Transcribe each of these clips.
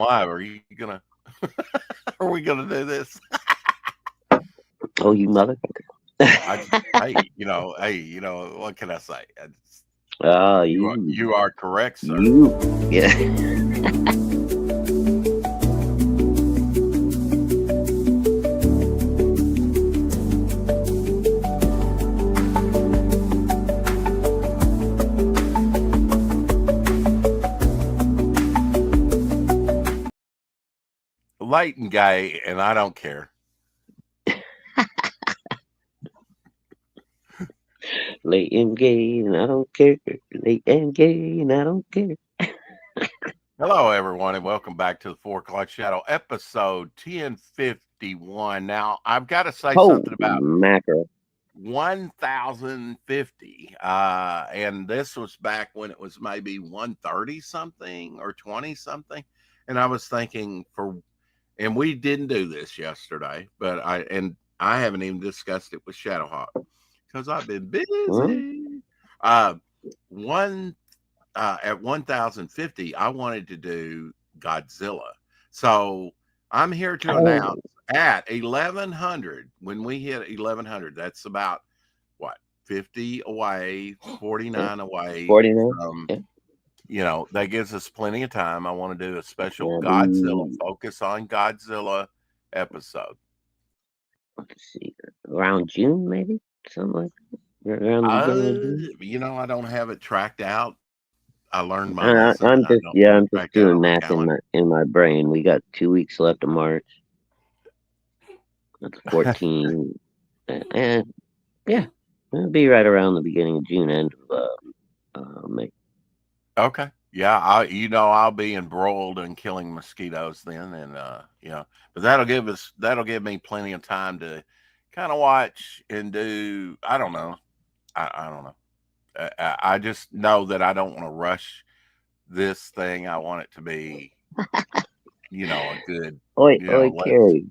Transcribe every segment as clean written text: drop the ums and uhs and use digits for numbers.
live. Are you gonna? Are we gonna do this? Oh, you motherfucker. I just, what can I say? Ah, You are correct, sir. yeah. Late and gay, and I don't care. Late and gay, and I don't care. Late and gay, and I don't care. Hello, everyone, and welcome back to the 4 o'clock Shadow, episode 1051. Now, I've got to say Oh, something about mackerel. 1050. And this was back when it was maybe 130 something or 20 something. And I was thinking and we didn't do this yesterday, but I haven't even discussed it with Shadowhawk because I've been Huh? busy. One At 1050, I wanted to do Godzilla. So I'm here to Oh, announce at 1100, when we hit 1100, that's about what, 50 away, yeah. 49 away 49. from, Yeah. that gives us plenty of time. I want to do a special Yeah, Godzilla, focus on Godzilla episode. let's see. Around June, maybe? Something like that. Around the beginning of June. I don't have it tracked out. I learned my lesson. I'm I just, don't yeah, have it I'm just tracked out doing on the math calendar. in my brain. We got 2 weeks left of March. That's 14. And yeah, it'll be right around the beginning of June, end of May. Okay. Yeah, I'll be embroiled in killing mosquitoes then, and but that'll give me plenty of time to kind of watch and do. I don't know. I don't know. I just know that I don't want to rush this thing. I want it to be, a good, Oi, you know, oi, Carrie.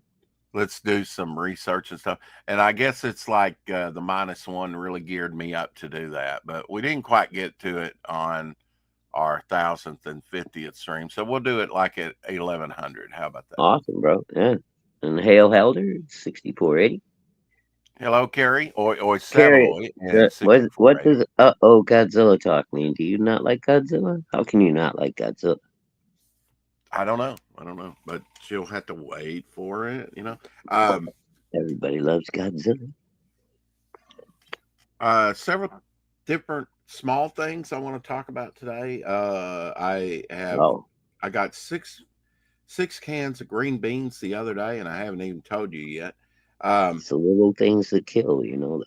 let's do some research and stuff. And I guess it's like the -1 really geared me up to do that, but we didn't quite get to it on our 1050th stream. So we'll do it like at 1100. How about that? Awesome, bro. Yeah. And Hale Helder, 6480. Hello, Carrie, or Carrie, Seveloy, and what 6480. does uh-oh Godzilla talk mean? Do you not like Godzilla? How can you not like Godzilla? I don't know. I don't know, but she'll have to wait for it. Um, Everybody loves Godzilla. Several different small things I want to talk about today. Oh, I got six cans of green beans the other day, and I haven't even told you yet. Um, it's the little things that kill, you know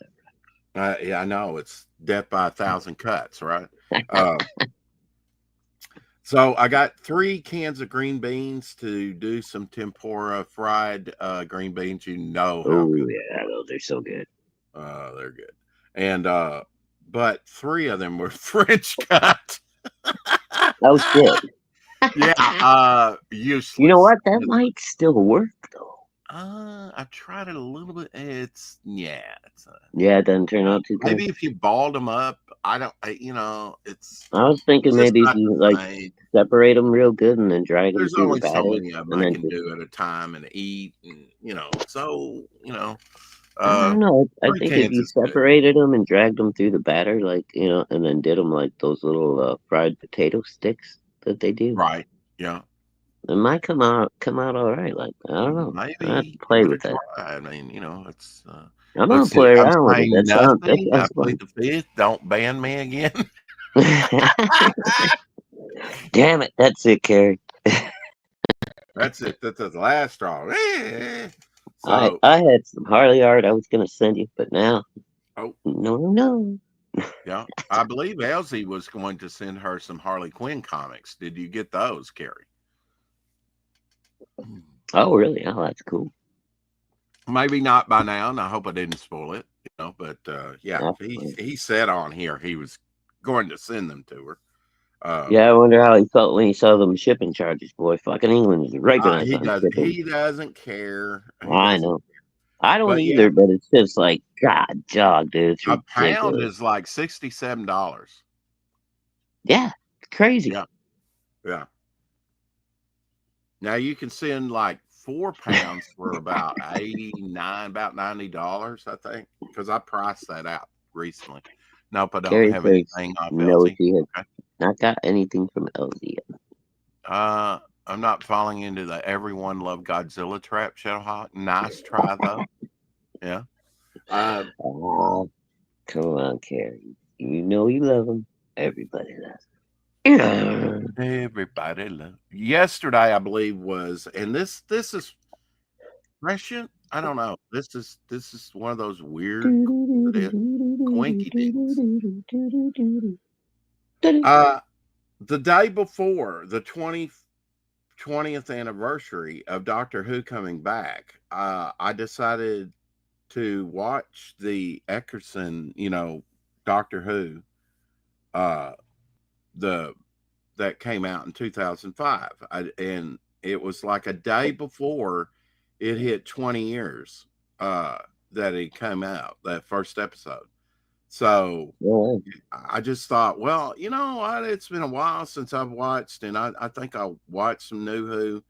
yeah, I know it's death by 1,000 cuts, right? Um, so I got 3 cans of green beans to do some tempura fried green beans. You know how Oh good yeah, those are so good. they're good, and but 3 of them were French cut. Oh shit. Yeah, You know useless. what? That might still work though. I've tried it a little bit. It's Yeah, it doesn't turn out too good. maybe if you balled them up, I don't, I was thinking it's just maybe if not you the like same. separate them real good and then drag them There's through the only so batter, many of them and I then can just do at a time and eat, and I don't know. I three think if cans you is good. separated them and dragged them through the batter, like and then did them like those little fried potato sticks that they do, Right? Yeah. it might come out all right. Like I don't know. I have to Maybe play give it a with that. try. I mean, it's. I'm gonna Let's see. play I'm around with it. saying That nothing. I sounds plead fun. the fifth. Don't ban me again. Damn it, that's it, Carrie. That's it. That's the last straw. I So, I had some Harley art I was gonna send you, but now oh no, no, no. yeah, I believe Elsie was going to send her some Harley Quinn comics. Did you get those, Carrie? Oh really? Oh, that's cool. Maybe not by now, and I hope I didn't spoil it. But yeah, That's he fine. he said on here he was going to send them to her. Um, Yeah, I wonder how he felt when he saw them shipping charges. Boy, fucking England is raping us he on does. shipping. He doesn't care. He I doesn't. know. I don't But yeah, either, but it's just like, God, dog, dude, it's a pound ridiculous. is like $67. Yeah, it's crazy. Yeah, yeah. Now you can send like 4 pounds for about 89, about $90, I think, because I priced that out recently. Nope, I don't Carrie have says anything off no, LZ. she has Okay. not got anything from LZ yet. I'm not falling into the everyone love Godzilla trap, Shadowhawk. Nice try though. Yeah. Oh, come on, Carrie. You know you love him. Everybody loves him. Everybody love. Yesterday, I believe was, and this is prescient. I don't know. This is one of those weird quinky dinks. The day before the 20th anniversary of Doctor Who coming back, I decided to watch the Eckerson, Doctor Who, uh, the that came out in 2005, and it was like a day before it hit 20 years that it came out, that first episode. So Oh, I just thought, well, you know what? It's been a while since I've watched, and I think I'll watch some new Who.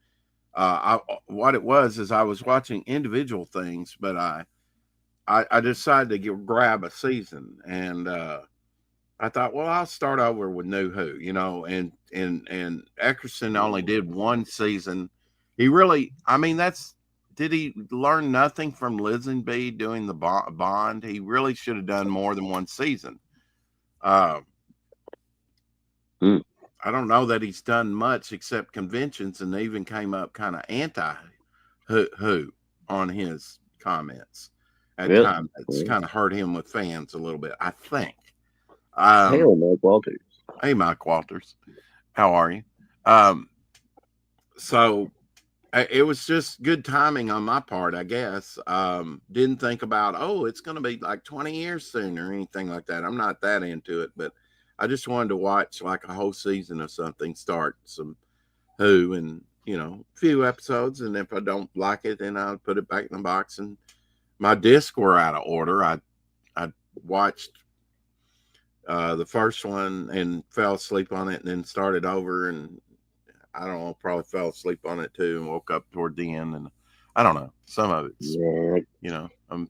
What it was is I was watching individual things, but I decided to grab a season, and I thought, well, I'll start over with New Who, and Eckerson only did one season. He really, I mean, did he learn nothing from Lisenby doing the Bond? He really should have done more than one season. Uh, Hmm. I don't know that he's done much except conventions, and even came up kind of anti Who on his comments at Really? times. It's kind of hurt him with fans a little bit, I think. Hey, Mike Walters. Hey, Mike Walters, how are you? Um, so it was just good timing on my part, I guess. Didn't think about, oh, it's going to be like 20 years soon or anything like that. I'm not that into it, but I just wanted to watch like a whole season of something, start some Who, and a few episodes, and if I don't like it, then I'll put it back in the box. And my discs were out of order. I watched the first one and fell asleep on it, and then started over, and I don't know, probably fell asleep on it too, and woke up toward the end, and I don't know, some of it's, Yeah, I'm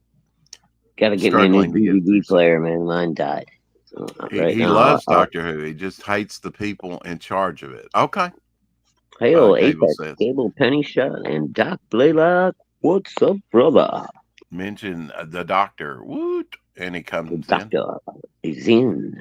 gotta get me a new struggling to get DVD through some. player, man. Mine died. So right He now, loves Doctor Who. He just hates the people in charge of it. Okay. hail Gable Apex, says, Cable Penny Shot, and Doc Blaylock. What's up, brother? mention the doctor, woot, and he The comes in. doctor is in.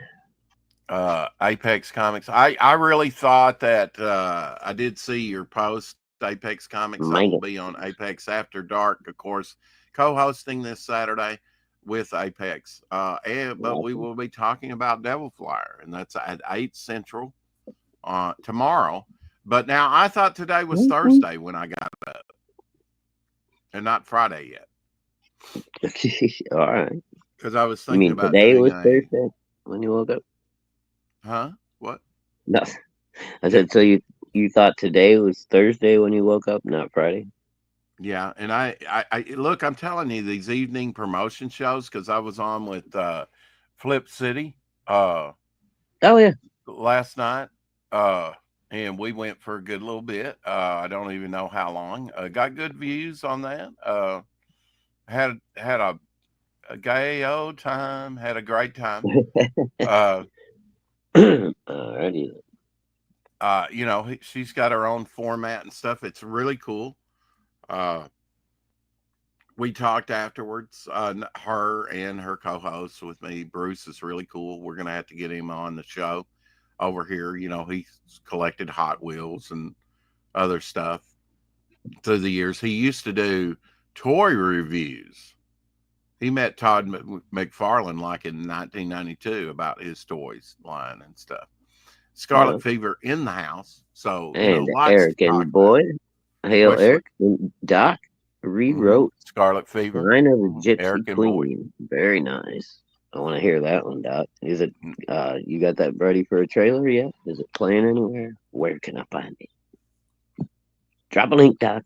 Apex Comics. I really thought that I did see your post, Apex Comics. I will be on Apex After Dark, of course, co-hosting this Saturday with Apex. But we will be talking about Devil Flyer, and that's at 8 Central tomorrow. But now I thought today was Thursday when I got up, and not Friday yet. All right. Because I was You thinking mean about today doing was Thursday when you woke up? Huh? What? No, I said so. You thought today was Thursday when you woke up, not Friday? Yeah, and I look, I'm telling you, these evening promotion shows, because I was on with Flip City Oh yeah. last night, and we went for a good little bit. I don't even know how long. Got good views on that. Had a gay old time. Had a great time. Alrighty. She's got her own format and stuff. It's really cool. We talked afterwards, her and her co-host with me. Bruce is really cool. We're going to have to get him on the show over here. He's collected Hot Wheels and other stuff through the years. He used to do toy reviews. He met Todd McFarlane like in 1992 about his toys line and stuff. Scarlet Fever in the house. So, and lots Eric to talk and Boyd. Hail Wesley. Eric and Doc rewrote Scarlet Fever. Line of the Gypsy Eric and Queen. Very nice. I want to hear that one, Doc. Is it you got that ready for a trailer yet? Is it playing anywhere? Where can I find it? Drop a link, Doc.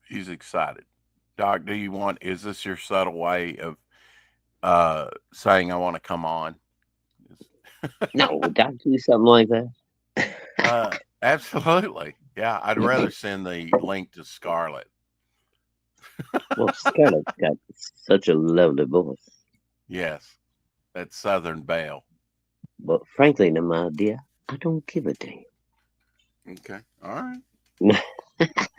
He's excited. Doc, is this your subtle way of saying I want to come on? No, Doc, do something like that. Absolutely. Yeah, I'd rather send the link to Scarlet. Well, Scarlett's got such a lovely voice. Yes, that Southern Belle. But frankly, now, my dear, I don't give a damn. Okay. All right.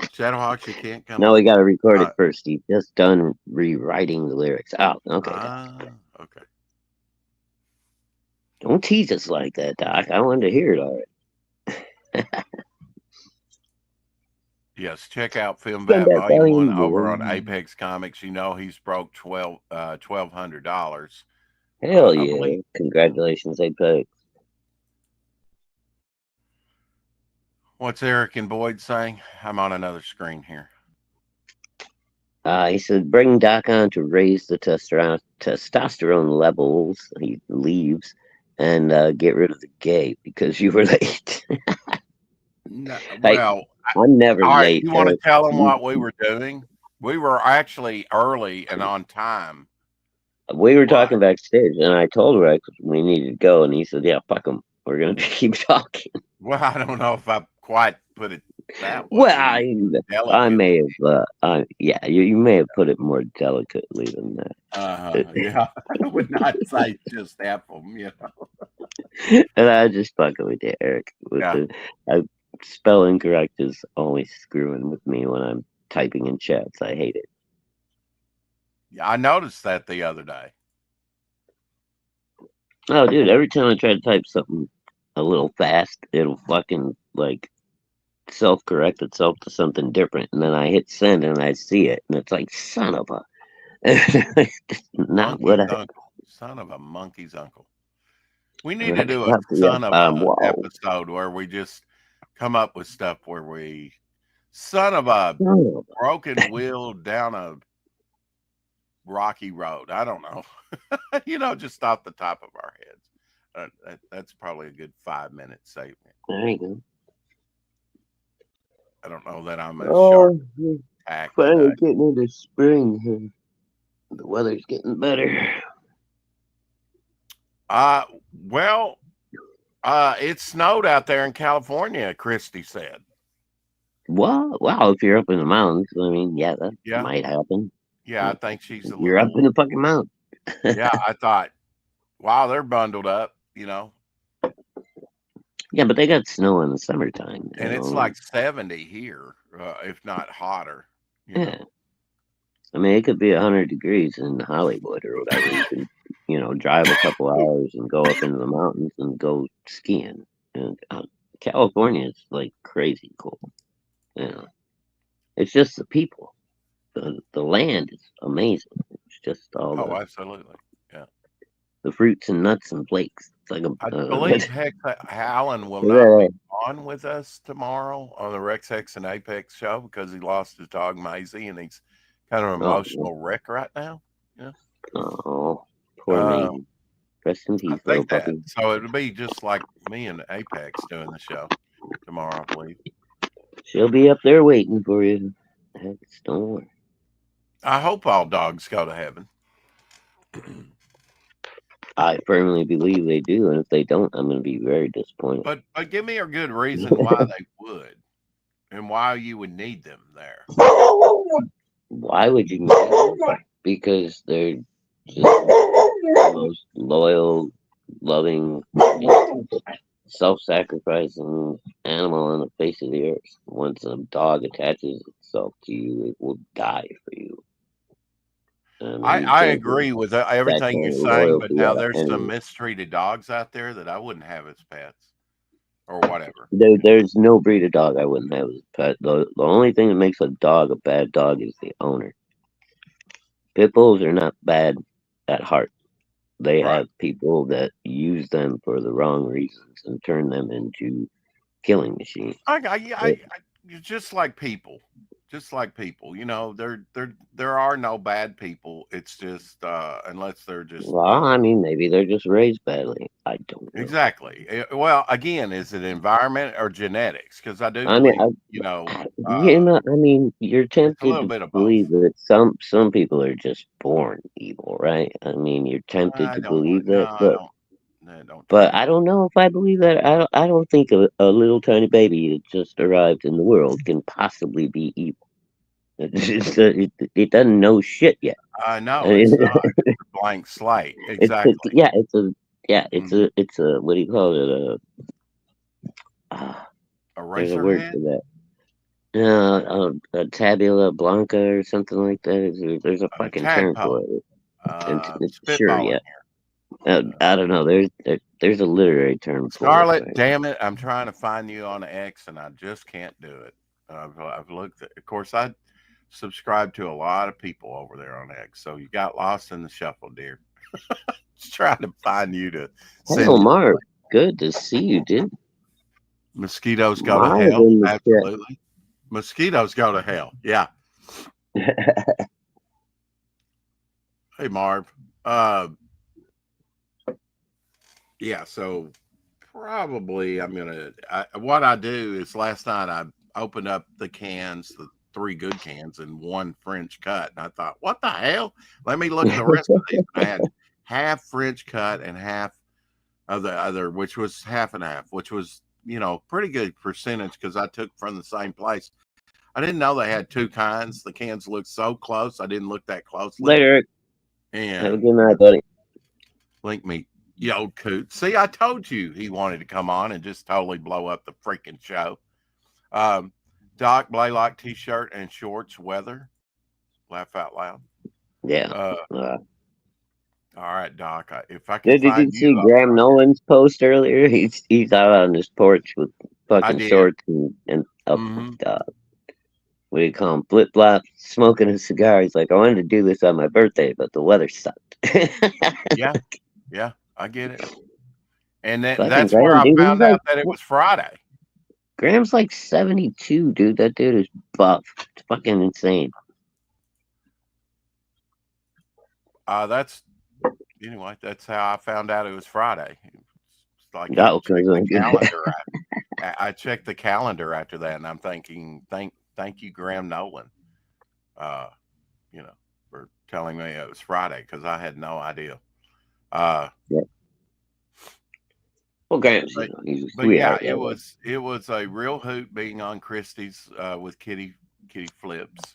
Shadowhawks, you can't come No, we on. got to record Uh, it first. He's just done rewriting the lyrics. Oh, okay, Doc. ah, okay. Don't tease us like that, Doc. I wanted to hear it already. Yes, check out Film Send Vat that Volume 1 volume over on one. Apex Comics. You know he's broke $1,200. Hell I yeah. believe. Congratulations, Apex. What's Eric and Boyd saying? I'm on another screen here. He said, bring Doc on to raise the testosterone levels. He leaves and get rid of the gay because you were late. No, Hey, well, I'm never all right. late, You want to Eric. tell them what we were doing? We were actually early and on time. We were But talking backstage, and I told Rex we needed to go, and he said, "Yeah, fuck him. We're gonna keep talking." well, I don't know if I quite put it that Well, way. I Delicately. may have, yeah, you may have put it more delicately than that. Yeah. I would not say just F them, you know. And I just fucking with you, Eric. With Yeah. the spelling correct is always screwing with me when I'm typing in chats. I hate it. Yeah. I noticed that the other day. Oh, dude, every time I try to type something a little fast, it'll fucking like self-correct itself to something different, and then I hit send and I see it, and it's like son of a. It's not what Monkey's I. uncle. Son of a monkey's uncle. We need to Rex do a got the son of a whoa. episode where we just come up with stuff where we son of a Son of broken wheel down a rocky road. I don't know. Just off the top of our heads. That's probably a good 5 minute segment. there you go. I don't know that I'm as sharp Oh, we're tack finally today. getting into spring here. The weather's getting better. Well, it snowed out there in California, Christy said. Wow, if you're up in the mountains, I mean, yeah, that Yeah. might happen. Yeah, I think she's a You're up little. in the fucking mountain. Yeah, I thought, wow, they're bundled up, you know, Yeah, but they got snow in the summertime. and it's like 70 here, if not hotter, you know. Yeah. I mean, it could be 100 degrees in Hollywood or whatever. You can, drive a couple hours and go up into the mountains and go skiing. And California is like crazy cool. It's just the people. The land is amazing. It's just all Oh, absolutely. Yeah. the fruits and nuts and flakes. It's like I believe Hex Allen will not yeah. be on with us tomorrow on the Rex Hex and Apex show because he lost his dog Maisie and he's kind of an emotional wreck right now. Yeah. Oh, poor Maisie. Rest in I peace, little think that. puppy. So it'll be just like me and Apex doing the show tomorrow, I believe. She'll be up there waiting for you. Hex, don't worry. I hope all dogs go to heaven. I firmly believe they do, and if they don't, I'm going to be very disappointed. But give me a good reason why they would and why you would need them there. Why would you need them? Because they're just the most loyal, loving, self-sacrificing animal on the face of the earth. Once a dog attaches itself to you, it will die for you. I agree with everything you're saying, but now there's some anyway. mistreated dogs out there that I wouldn't have as pets or whatever. There's no breed of dog I wouldn't have as a pet. The only thing that makes a dog a bad dog is the owner. Pit bulls are not bad at heart. They Right. have people that use them for the wrong reasons and turn them into killing machines. I just like people. Just like people, there are no bad people. It's just unless they're just Well, I mean, maybe they're just raised badly. I don't know. exactly. Well, again, is it environment or genetics? Because I do I mean, believe, I mean, you're tempted little to bit of believe both. that some people are just born evil, right? I mean, you're tempted I to don't. believe No, that, I but don't. Don't try But to. I don't know if I believe that. I don't think a little tiny baby that just arrived in the world can possibly be evil. It doesn't know shit yet. I I know mean, it's not. It's a blank slate. Exactly. it's it's a what do you call it? There's a Eraser word head. for that. A tabula blanca or something like that. There's a fucking term Tadpole. for it. Sure, Spitballing yeah. here. I don't know. There's a literary term for it. Scarlett, Right? damn it! I'm trying to find you on X, and I just can't do it. I've looked. Of course, I subscribe to a lot of people over there on X, so you got lost in the shuffle, dear. Just trying to find you to send Hell, you. Marv, good to see you, dude. Mosquitoes go to Marv hell. in the Absolutely. Mosquitoes go to hell. Yeah. chat. Hey, Marv. Uh, yeah. So probably what I do is last night I opened up the cans, the three good cans and one French cut. And I thought, what the hell? Let me look at the rest of these. I had half French cut and half of the other, which was half and half, which was, pretty good percentage because I took from the same place. I didn't know they had two kinds. The cans looked so close. I didn't look that closely. Later. Have a And good night, buddy. Link me, you old coot. See, I told you he wanted to come on and just totally blow up the freaking show. Doc Blaylock t-shirt and shorts weather. Laugh out loud. Yeah. All right, Doc. If I can Did you find see you, I'll Graham find. Nolan's post earlier? He's out on his porch with I fucking did. shorts and Mm-hmm. what do you call him? Flip flop, smoking a cigar. He's like, I wanted to do this on my birthday, but the weather sucked. Yeah, yeah, I get it. And Fucking that's where Graham, I dude. found out that it was Friday. Graham's like 72, dude. That dude is buff. It's fucking insane. That's Anyway. That's how I found out it was Friday. It's like I No, checked the because calendar. I checked the calendar after that, and I'm thinking, thank you, Graham Nolan. Uh, for telling me it was Friday because I had no idea. Uh, yeah. Well, Graham's, but, he's a but yeah, sweetheart. it was a real hoot being on Christie's with Kitty Flips.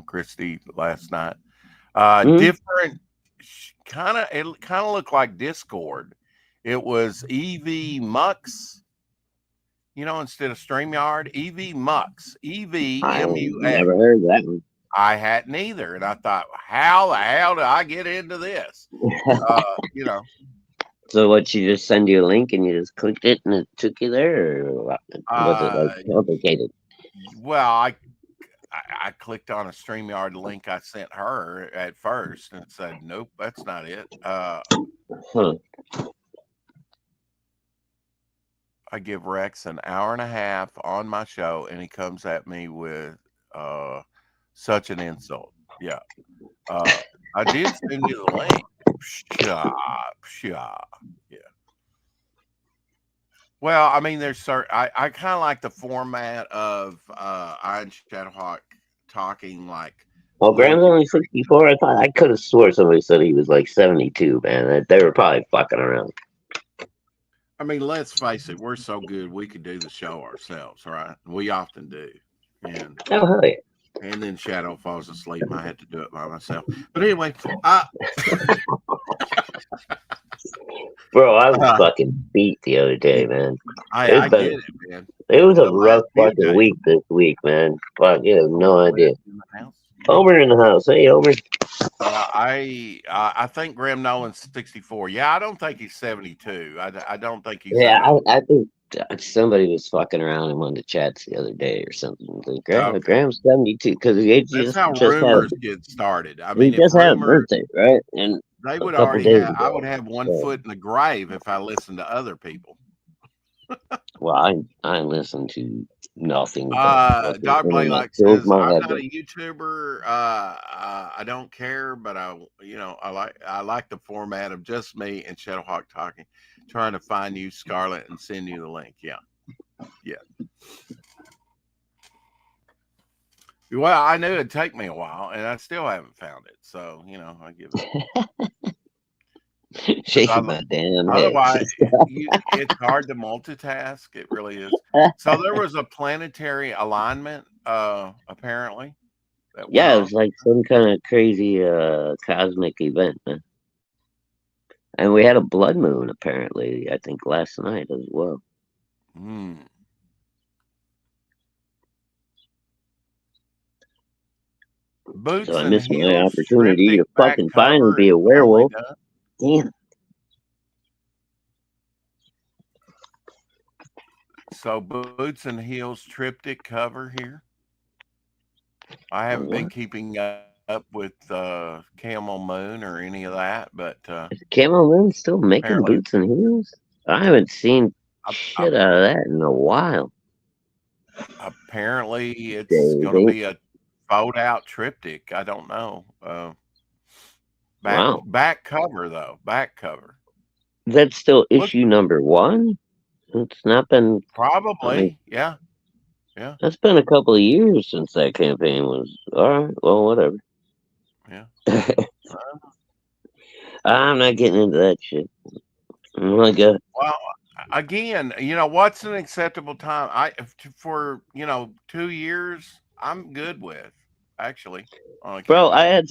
Christie last night. Mm-hmm. Different it kind of looked like Discord. It was EV Mux, instead of StreamYard, EV Mux, I EVMUX. never heard that one. I hadn't either. And I thought, how the hell did I get into this? You know, So what, you just send you a link and you just clicked it and it took you there, or what? Was it like complicated? Well, I clicked on a StreamYard link I sent her at first and it said, nope, that's not it. Huh. I give Rex an hour and a half on my show and he comes at me with such an insult. Yeah. I did send you the link. Pshaw. Yeah. Well, I mean, there's certain. I kind of like the format of Iron Shadowhawk talking like. Well, Graham's only 64. I could have swore somebody said he was like 72, man. They were probably fucking around. I mean, let's face it, we're so good we could do the show ourselves, right? We often do. And Oh, hell yeah. and then Shadow falls asleep and I had to do it by myself. But anyway, Bro, I was fucking beat the other day, man. I get it, man. It was a The last rough few fucking days. week this week, man. Fuck, you have no idea. In the house. Homer in the house. Hey, Homer. I think Graham Nolan's 64. Yeah, I don't think he's 72. I don't think he's. Yeah, I think somebody was fucking around in one of the chats the other day or something. Like, Graham's 72 because he That's how just rumors get started. I he mean, if just had a rumors, birthday, right? And they would a couple already days have. ago. I would have one foot in the grave if I listened to other people. Well, I listen to nothing. Doc Blaylock says, "I'm not a YouTuber. I don't care, but I like the format of just me and Shadowhawk talking, trying to find you, Scarlett, and send you the link." Yeah. Well, I knew it'd take me a while, and I still haven't found it. So I give it. shaking my damn head. Otherwise, it's hard to multitask. It really is. So there was a planetary alignment, apparently. That went Yeah, it on. was like some kind of crazy cosmic event, man. And we had a blood moon apparently, I think last night as well. Hmm. So Boots I and missed my Heels opportunity triptych to back fucking finally cover be is a finally werewolf. done. Damn. So Boots and Heels triptych cover here. I haven't been keeping up with Camel Moon or any of that, but Is Camel Moon still making apparently, boots and heels? I haven't seen I, shit out of that in a while. apparently it's going to be a fold out triptych. I don't know. Back cover though. Back cover. That's still issue number 1. It's not been probably. Yeah. Yeah. It's been a couple of years since that campaign was. All right. Well, whatever. Yeah. I'm not getting into that shit. Oh my God. Well, again, what's an acceptable time? For 2 years, I'm good with actually. Bro, I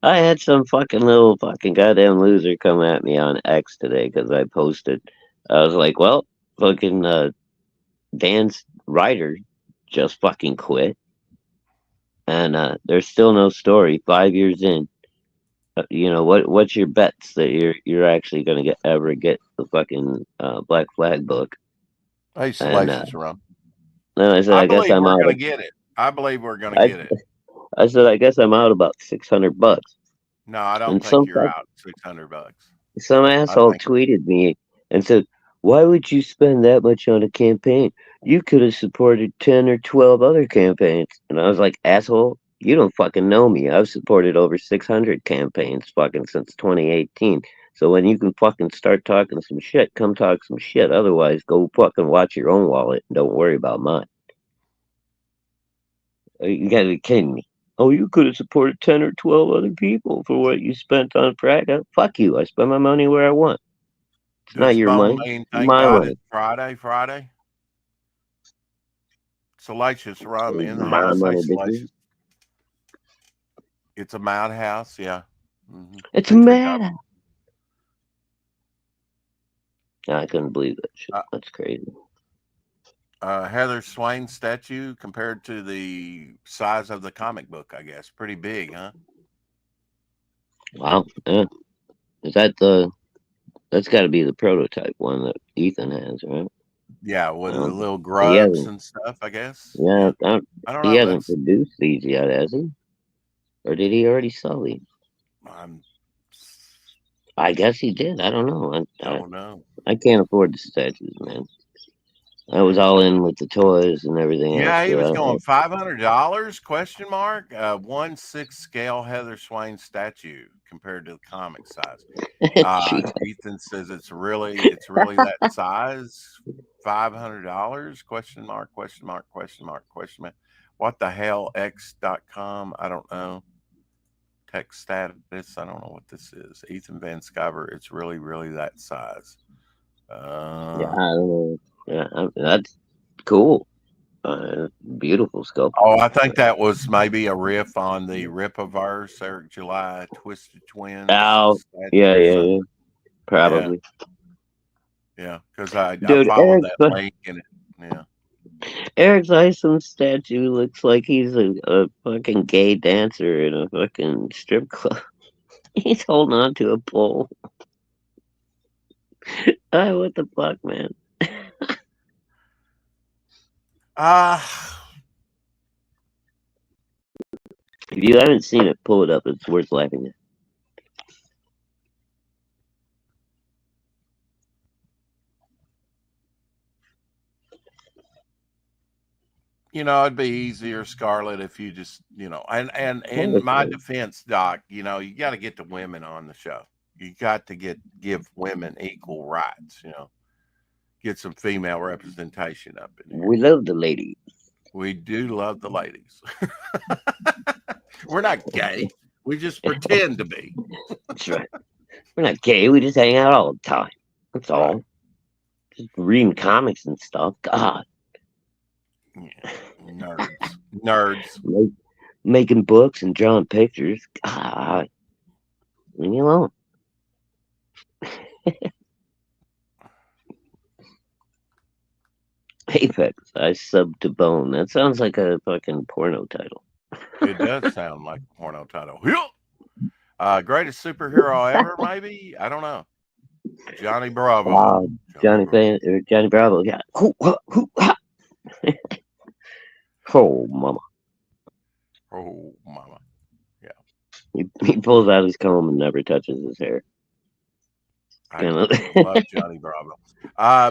had some fucking little fucking goddamn loser come at me on X today because I posted. I was like, well, fucking Dan's writer just fucking quit, and there's still no story. 5 years in, what's your bets that you're actually gonna ever get the fucking Black Flag book? Hey, Salacious Rum. Then I said, I guess I'm we're out. Gonna get it. I believe we're gonna get it. I said, I guess I'm out about $600. No, I don't think you're out $600. Some asshole tweeted me and said, "Why would you spend that much on a campaign? You could have supported 10 or 12 other campaigns." And I was like, "Asshole, you don't fucking know me. I've supported over 600 campaigns fucking since 2018. So when you can fucking start talking some shit, come talk some shit. Otherwise, go fucking watch your own wallet and don't worry about mine." You gotta be kidding me. Oh, you could have supported 10 or 12 other people for what you spent on Fraga. Fuck you. I spend my money where I want. It's not your money. Thank God it's Friday. Salacious Rum in the house. Hey, Salacious. It's a madhouse, yeah. Mm-hmm. It's a madhouse. I couldn't believe that shit. That's crazy. Heather Swain statue compared to the size of the comic book, I guess. Pretty big, huh? Wow. Yeah. Is that that's got to be the prototype one that Ethan has, right? Yeah, with the little grubs and stuff, I guess. Yeah. I don't know. He hasn't produced these yet, has he? Or did he already sell these? I guess he did. I don't know. I don't know. I can't afford the statues, man. I was all in with the toys and everything else. Yeah, he was going $500? Question mark. 1/6 scale Heather Swain statue compared to the comic size. Ethan says it's really that size. $500? Question mark. Question mark. Question mark. Question mark. What the hell? X.com. I don't know. Text status. I don't know what this is. Ethan Van Sciver. It's really that size. Yeah, I don't know. Yeah, that's cool. Beautiful sculpture. Oh, I think that was maybe a riff on the Rippaverse, Eric July, Twisted Twins. Oh, yeah. Probably. Yeah, because I followed that link in it. Yeah. Eric Zyson's statue looks like he's a fucking gay dancer in a fucking strip club. He's holding on to a pole. What the fuck, man? If you haven't seen it, pull it up. It's worth laughing at. It'd be easier, Scarlett, if you just, and in my defense, Doc, you got to get the women on the show. You got to give women equal rights, get some female representation up in here. We love the ladies. We do love the ladies. We're not gay. We just pretend to be. That's right. We're not gay. We just hang out all the time. That's all. Right. Just reading comics and stuff. God, Yeah. Nerds. Nerds. making books and drawing pictures. God, leave me alone. Apex. I sub to Bone. That sounds like a fucking porno title. It does sound like a porno title. Greatest superhero ever, maybe? I don't know. Johnny Bravo. Johnny Bravo. Yeah. Oh, mama. Oh, mama. He pulls out his comb and never touches his hair. I love Johnny Bravo.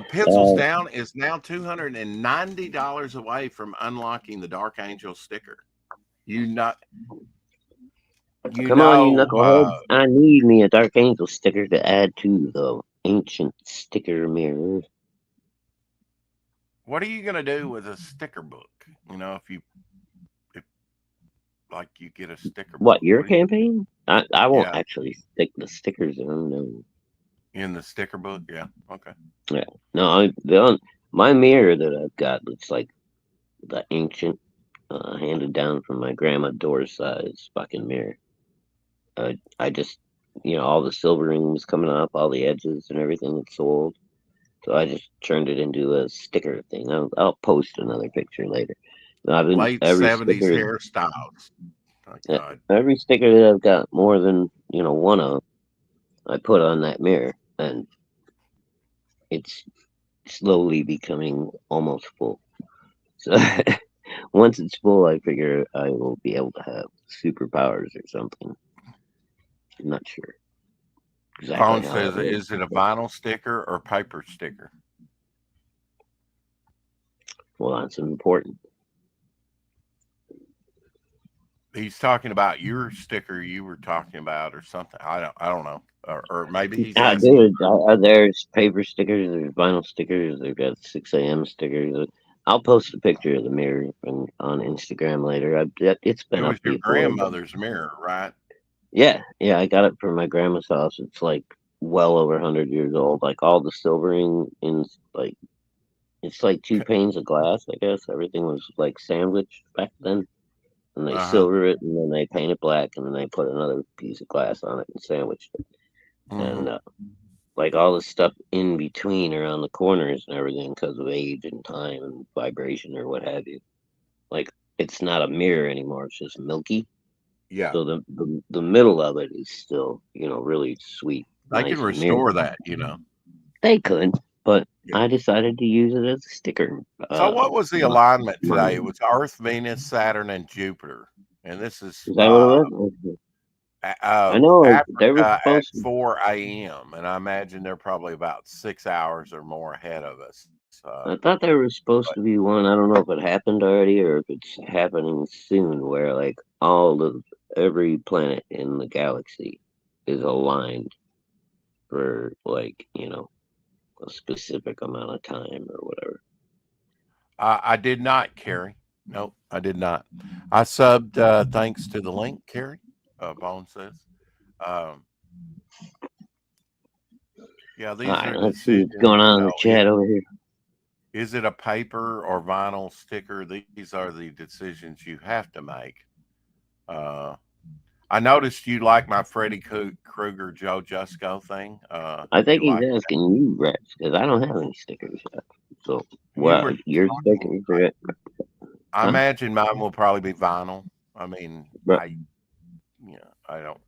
Pencils Down is now $290 away from unlocking the Dark Angel sticker. Come on, you knucklehead. I need me a Dark Angel sticker to add to the ancient sticker mirror. What are you going to do with a sticker book? You know, if like you get a sticker book. What, your campaign? I won't actually stick the stickers in them. No. In the sticker book? Yeah. Okay. Yeah. No, my mirror that I've got looks like the ancient handed down from my grandma door size fucking mirror. I just, all the silvering was coming up, all the edges and everything had sold. So I just turned it into a sticker thing. I'll post another picture later. Late 70s hairstyles. Oh, God. Every sticker that I've got more than, one of, I put on that mirror, and it's slowly becoming almost full. So once it's full, I figure I will be able to have superpowers or something. I'm not sure. Phone says, is it a vinyl sticker or paper sticker? Well, that's important. He's talking about your sticker you were talking about or something. I don't know. Or maybe he's asking. There's paper stickers, there's vinyl stickers, they've got 6 a.m. stickers. I'll post a picture of the mirror on Instagram later. It's been up before. Your grandmother's mirror, right? Yeah, I got it from my grandma's house. It's like well over 100 years old. Like all the silvering in like, it's like 2 panes of glass. I guess everything was like sandwiched back then, and they silver it, and then they paint it black, and then they put another piece of glass on it and sandwiched it. And like all the stuff in between around the corners and everything, because of age and time and vibration or what have you. Like it's not a mirror anymore; it's just milky. Yeah. So the middle of it is still, really sweet. They nice can restore that, They could, but I decided to use it as a sticker. So what was the alignment today? It was Earth, Venus, Saturn, and Jupiter. And this is that what it was? I know they were supposed at 4 a.m. And I imagine they're probably about 6 hours or more ahead of us. I thought there was supposed to be one. I don't know if it happened already or if it's happening soon, where like every planet in the galaxy is aligned for like, a specific amount of time or whatever. I did not, Carrie. Nope, I did not. I subbed thanks to the link, Carrie. Bone says. Yeah, these are let's see what's going on in the chat over here. Is it a paper or vinyl sticker? These are the decisions you have to make. I noticed you like my Freddy Krueger Joe Jusko thing. I think he's asking you, Rex, because I don't have any stickers yet. So, your stickers? I imagine mine will probably be vinyl. I mean, I don't.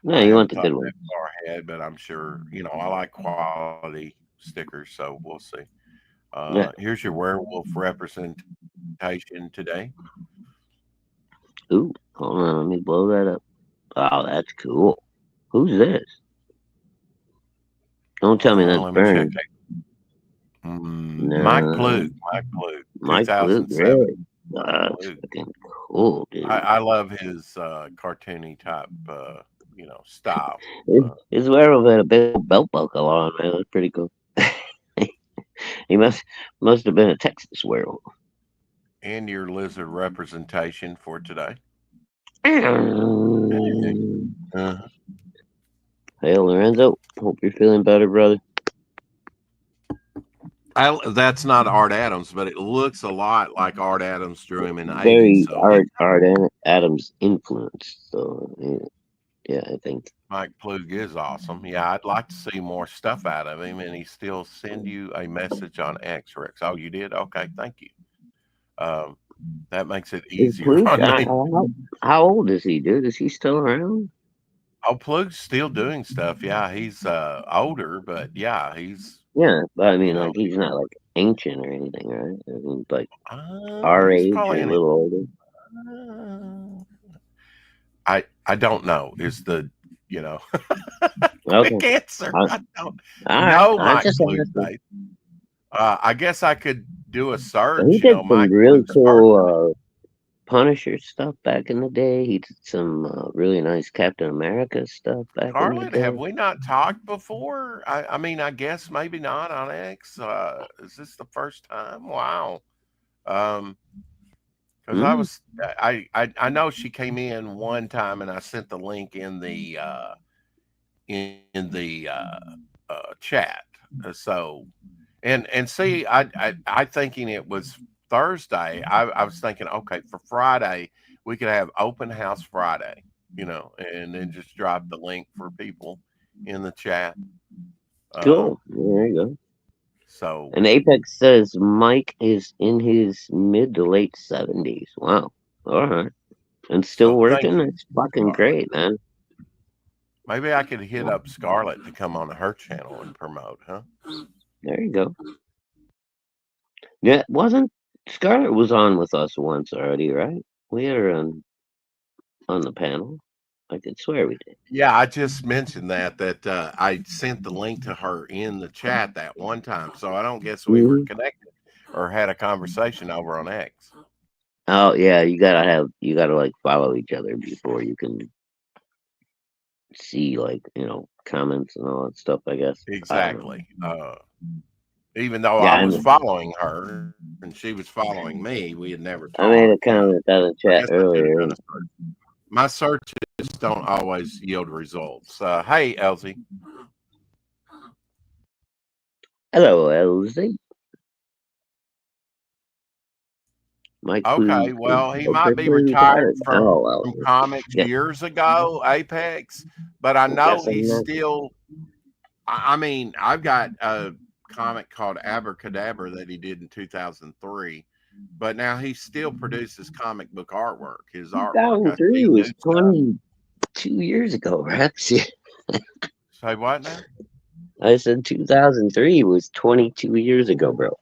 No, you want the good one. Far ahead, but I'm sure I like quality stickers, so we'll see. Here's your werewolf representation today. Ooh, hold on, let me blow that up. Oh, that's cool. Who's this? Don't tell me that's Burn. Mike Plug. Mike Plug, really? That's fucking cool, dude. I love his cartoony type, style. His werewolf had a big belt buckle on, man. That's pretty cool. He must have been a Texas werewolf. And your lizard representation for today. Hey, Lorenzo. Hope you're feeling better, brother. That's not Art Adams, but it looks a lot like Art Adams drew him in the 80s. Very So it, Adams influence. So yeah, I think. Mike Plug is awesome. Yeah, I'd like to see more stuff out of him, and he still send you a message on X, Rex. Oh, you did? Okay, thank you. Um, that makes it Is easier Plug, on me. how old is he, dude? Is he still around? Oh, Plug's still doing stuff. Yeah, he's older, but yeah, he's Yeah, but I you mean, know like, he's not like ancient or anything, right? I mean, like our he's age or probably a in it. little older. I don't know. Is the you know Okay. quick answer? I, I don't all right. know I Mike just Plug's asking. date. I guess I could do a He search. You know, did some Mike really Plug's birthday. cool Punisher stuff back in the day. He did some really nice Captain America stuff back in the Scarlett, have day. we not talked before? I mean, I guess maybe not on X. Is this the first time? Wow. Um, because Mm, I know she came in one time and I sent the link in the chat. So and see, I thinking it was Thursday. I was thinking, okay, for Friday we could have open house Friday, and then just drop the link for people in the chat. Uh, cool. There you go. so And Apex says Mike is in his mid to late 70s. Wow. All right. And still thank working? you, That's fucking Scarlett. great, man. Maybe I could hit up Scarlett to come on her channel and promote, huh? There you go. Yeah, wasn't Scarlett was on with us once already, right? We had her on the panel. I could swear we did. Yeah, I just mentioned that I sent the link to her in the chat that one time, so I don't guess we were Hmm. connected or had a conversation over on X. Oh yeah, you gotta like follow each other before you can see like, comments and all that stuff, I guess. I don't know. Exactly. Even though I Yeah, was following her and she was following me, we had never I made a talked. comment on the I chat guess I should have earlier. done a search. My searches don't always yield results. Hey, Elsie. Hello, LZ. Mike Okay, Clues is well, he might be officially retired retired. from Oh well. comics Guess years ago, Apex, but I I'm know guessing he's not. still. I mean, I've got a comic called Abracadabra that he did in 2003, but now he still produces comic book artwork. His artwork, I 2003 see new was stuff. 22 years ago, Rex. Say what now? I said 2003 was 22 years ago, bro.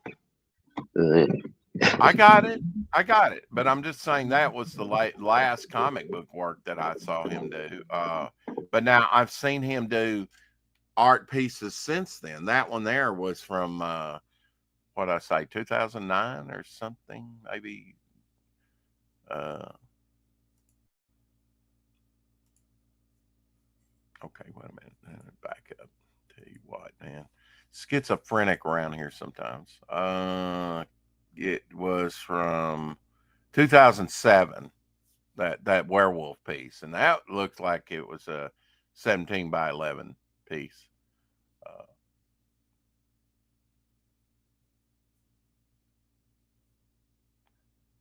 I got it. I got it. But I'm just saying that was the last comic book work that I saw him do. But now I've seen him do art pieces since then. That one there was from what I say, 2009 or something, maybe. Uh, okay, wait a minute. Back up. Tell you what, man, schizophrenic around here sometimes. It was from 2007. That werewolf piece, and that looked like it was a 17 by 11 piece.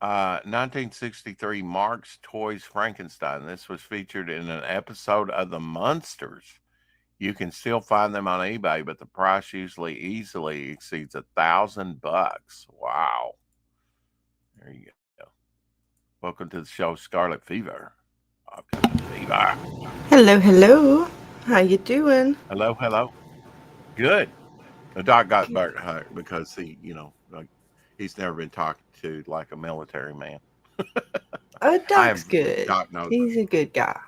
Uh, 1963, Marx Toys Frankenstein. This was featured in an episode of The Munsters. You can still find them on eBay, but the price usually easily exceeds $1,000. Wow. There you go. Welcome to the show, Scarlet Fever. Fever. Hello, hello. How you doing? Hello, hello. Good. The doc got hurt because like he's never been talked to like a military man. I Doc's have good. Doc knows He's a good guy.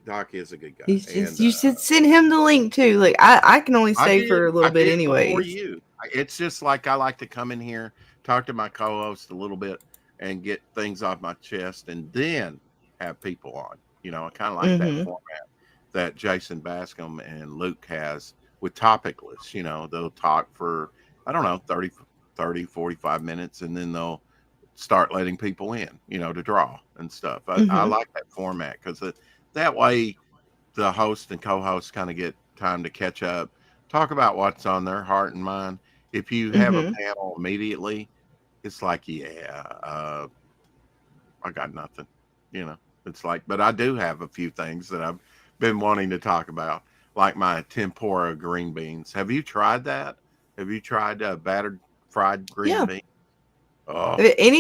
Doc is a good guy, He's just and you should send him the link too. Like I can only I stay did. for a I little bit did before anyways. you. It's just like I like to come in here, talk to my co-host a little bit, and get things off my chest, and then have people on. I kind of like that Mm-hmm. format that Jason Bascom and Luke has with topic lists. They'll talk for, I don't know, 45 minutes, and then they'll start letting people in, to draw and stuff. I Mm-hmm. like that format because that way the host and co-host kind of get time to catch up, talk about what's on their heart and mind. If you have a panel immediately, it's like, I got nothing, you know. It's like, but I do have a few things that I've been wanting to talk about, like my tempura green beans. Have you tried that? Have you tried battered fried green beans? Oh,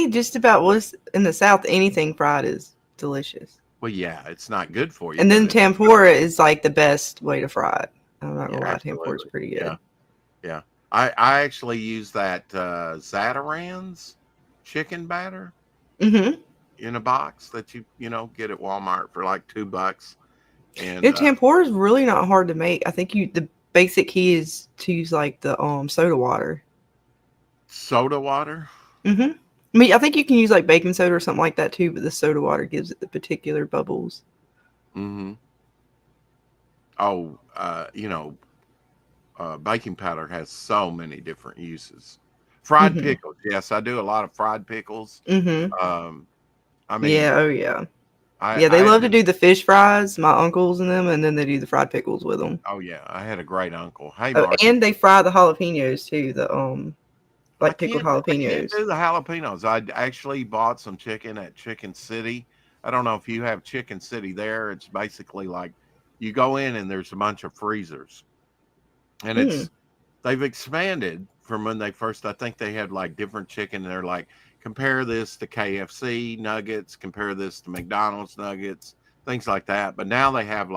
Just about what's in the South, anything fried is delicious. well, yeah, it's not good for you. And then tempura is like the best way to fry it. I'm not gonna lie, tempura is pretty good. Yeah. I actually use that Zatarain's chicken batter in a box that you get at Walmart for like $2. And tempura is really not hard to make. I think the basic key is to use like the soda water. Soda water? I mean, I think you can use like baking soda or something like that too, but the soda water gives it the particular bubbles. Oh, baking powder has so many different uses. Fried pickles. Yes, I do a lot of fried pickles. I mean, they love to do the fish fries, my uncles and them, and then they do the fried pickles with them. Oh yeah, I had a great uncle. Hey, and they fry the jalapenos too. The like pickled jalapenos. I can't do the jalapenos. I actually bought some chicken at Chicken City. I don't know if you have Chicken City there. It's basically like you go in and there's a bunch of freezers, and they've expanded from when they first. I think they had like different chicken. They're like, compare this to KFC nuggets, compare this to McDonald's nuggets, things like that. But now they have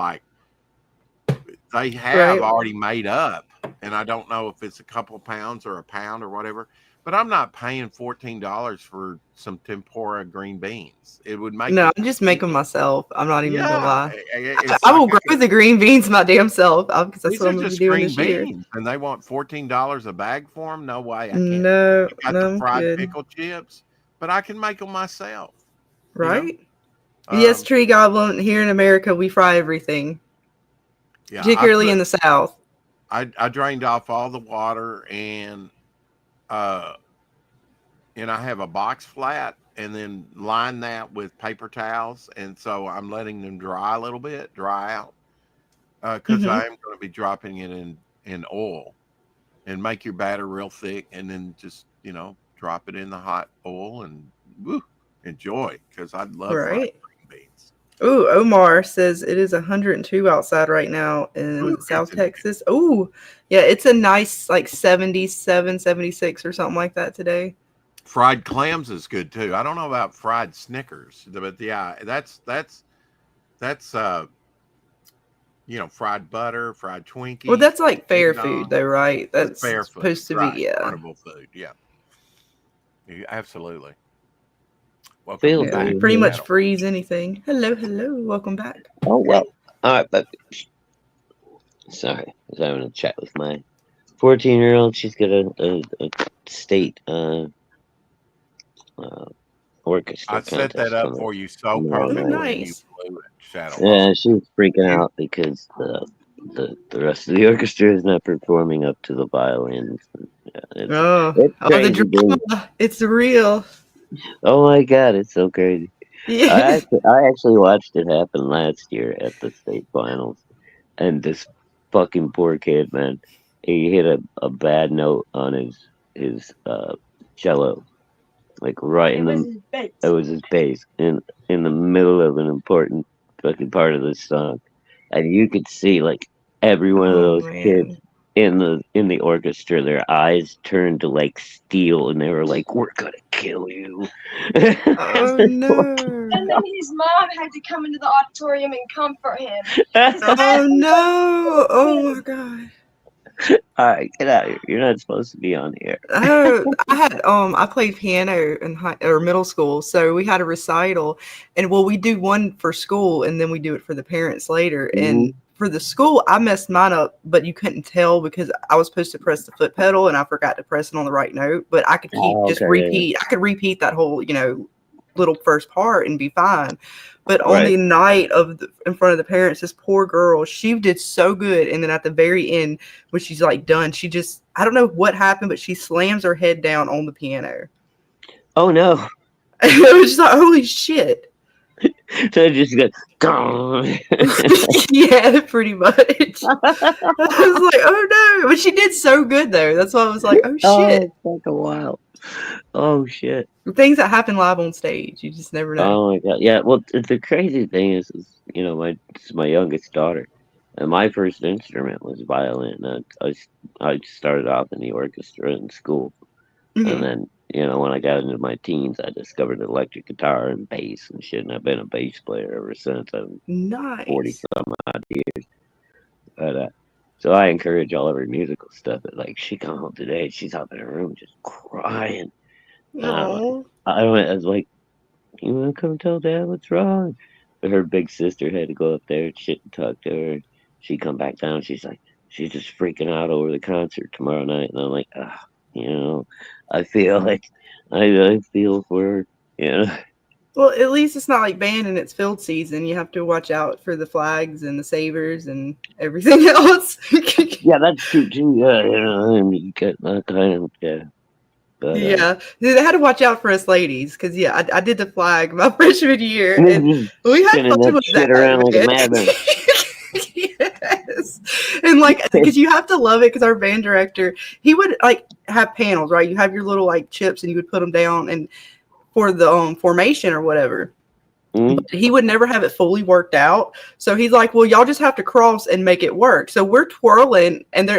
already made up, and I don't know if it's a couple pounds or a pound or whatever, but I'm not paying $14 for some tempura green beans. It would make I just make them myself. I'm not even gonna lie. I will grow the green beans my damn self because that's what I'm gonna be doing this year. And they want $14 a bag for them? No way. I can't. No, got the fried pickle chips, but I can make them myself. Right? Yes, Tree Goblin. Here in America, we fry everything. Yeah, particularly in the South. I drained off all the water and I have a box flat and then line that with paper towels, and so I'm letting them dry out because I am going to be dropping it in oil and make your batter real thick, and then just drop it in the hot oil and enjoy, because I love fried green beans. Ooh, Omar says it is 102 outside right now in South Texas. Ooh, yeah, it's a nice like 77, 76 or something like that today. Fried clams is good too. I don't know about fried Snickers, but yeah, that's fried butter, fried Twinkies. Well, that's like fair food though, right? That's fair supposed food, to be, carnival food. Yeah, absolutely. Pretty much freeze anything. Hello, welcome back. Oh well, all right, but sorry, I was having a chat with my 14-year-old. She's got a state orchestra. I set that up for you so perfectly. Nice. Yeah, she was freaking out because the rest of the orchestra is not performing up to the violins. It's drama. It's real. Oh my God, it's so crazy. Yeah. I actually watched it happen last year at the state finals, and this fucking poor kid, man, he hit a bad note on his cello, like right in the it was his bass in the middle of an important fucking part of the song, and you could see like every one of those kids in the orchestra, their eyes turned to like steel, and they were like, "We're gonna kill you." Oh no! And then his mom had to come into the auditorium and comfort him. Oh no! Oh my God! All right, get out of here. You're not supposed to be on here. I played piano in middle school, so we had a recital, and we do one for school, and then we do it for the parents later. And for the school, I messed mine up, but you couldn't tell because I was supposed to press the foot pedal, and I forgot to press it on the right note. But I could repeat. I could repeat that whole, little first part and be fine. But on the night in front of the parents, this poor girl, she did so good. And then at the very end, when she's like done, she just, I don't know what happened, but she slams her head down on the piano. Oh no. It was just like, holy shit. So it just goes, gone. Yeah, pretty much. I was like, oh no. But she did so good though. That's why I was like, oh Oh, shit. it's fucking wild. Oh shit. Things that happen live on stage. You just never know. Oh my god. Yeah. Well, the crazy thing is, it's my youngest daughter, and my first instrument was violin. I started off in the orchestra in school, and Mhm. then when I got into my teens, I discovered electric guitar and bass and shit, and I've been a bass player ever since. I'm 40 Nice. some odd years. But so I encourage all of her musical stuff. But like, she come home today, she's up in her room just crying. And Oh. I was like, you want to come tell Dad what's wrong? But her big sister had to go up there and shit and talk to her. She come back down. She's like, she's just freaking out over the concert tomorrow night. And I'm like, I feel like I feel for her. Well, at least it's not like band and it's field season. You have to watch out for the flags and the savers and everything else. Yeah, that's true too. Yeah, you get that kind of, yeah. But, yeah, they had to watch out for us ladies because I did the flag my freshman year and we had spinning fun that with shit that. around like a man. madman. Yes, and like because you have to love it because our band director he would like have panels, right? You have your little like chips and you would put them down and for the formation or whatever. Mhm. But he would never have it fully worked out. So he's like, well, y'all just have to cross and make it work. So we're twirling and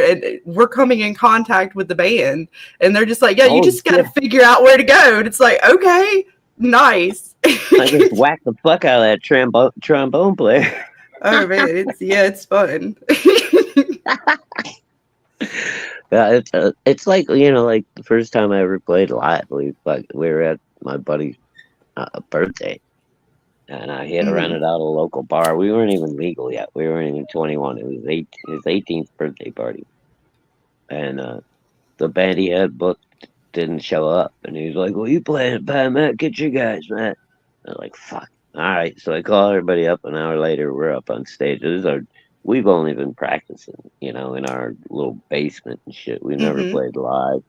we're coming in contact with the band. And they're just like, yeah, you Oh, just got to figure out where to go. And it's like, okay, nice. I just whacked the fuck out of that trombone player. Oh, man. It's fun. Yeah, it's like like the first time I ever played live. We were at my buddy's birthday, and I had rented out a local bar. We weren't even legal yet. We weren't even 21. It was his 18th birthday party, and the band he had booked didn't show up, and he was like, "Well, you playing at band, Matt? Get you guys, man." I was like, "Fuck." All right, so I call everybody up. An hour later, we're up on stage. We've only been practicing, in our little basement and shit. We've never played live.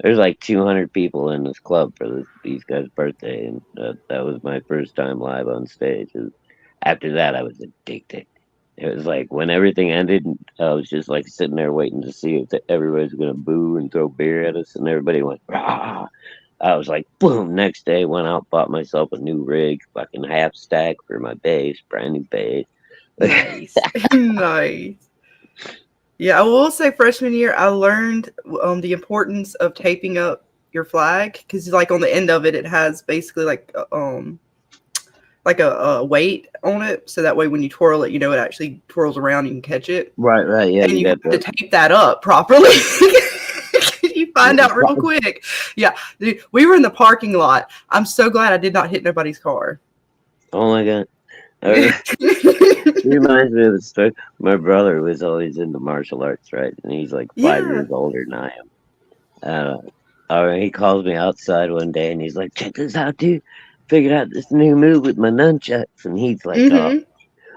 There's like 200 people in this club for these guys' birthday, and that was my first time live on stage. After that, I was addicted. It was like when everything ended, I was just like sitting there waiting to see if everybody's gonna boo and throw beer at us, and everybody went rah. I was like, boom. Next day, went out, bought myself a new rig, fucking half stack for my bass, brand new bass. Nice. Nice. Yeah, I will say freshman year, I learned the importance of taping up your flag because, like, on the end of it, it has basically like a weight on it, so that way when you twirl it, it actually twirls around. You can catch it. Right. Yeah, and you have to tape that up properly. You find out real quick. Yeah, dude, we were in the parking lot. I'm so glad I did not hit nobody's car. Oh my god. It reminds me of the story. My brother was always into martial arts, right? And he's like 5 years older than I am. He calls me outside one day and he's like, "Check this out, dude. Figured out this new move with my nunchucks." And he's like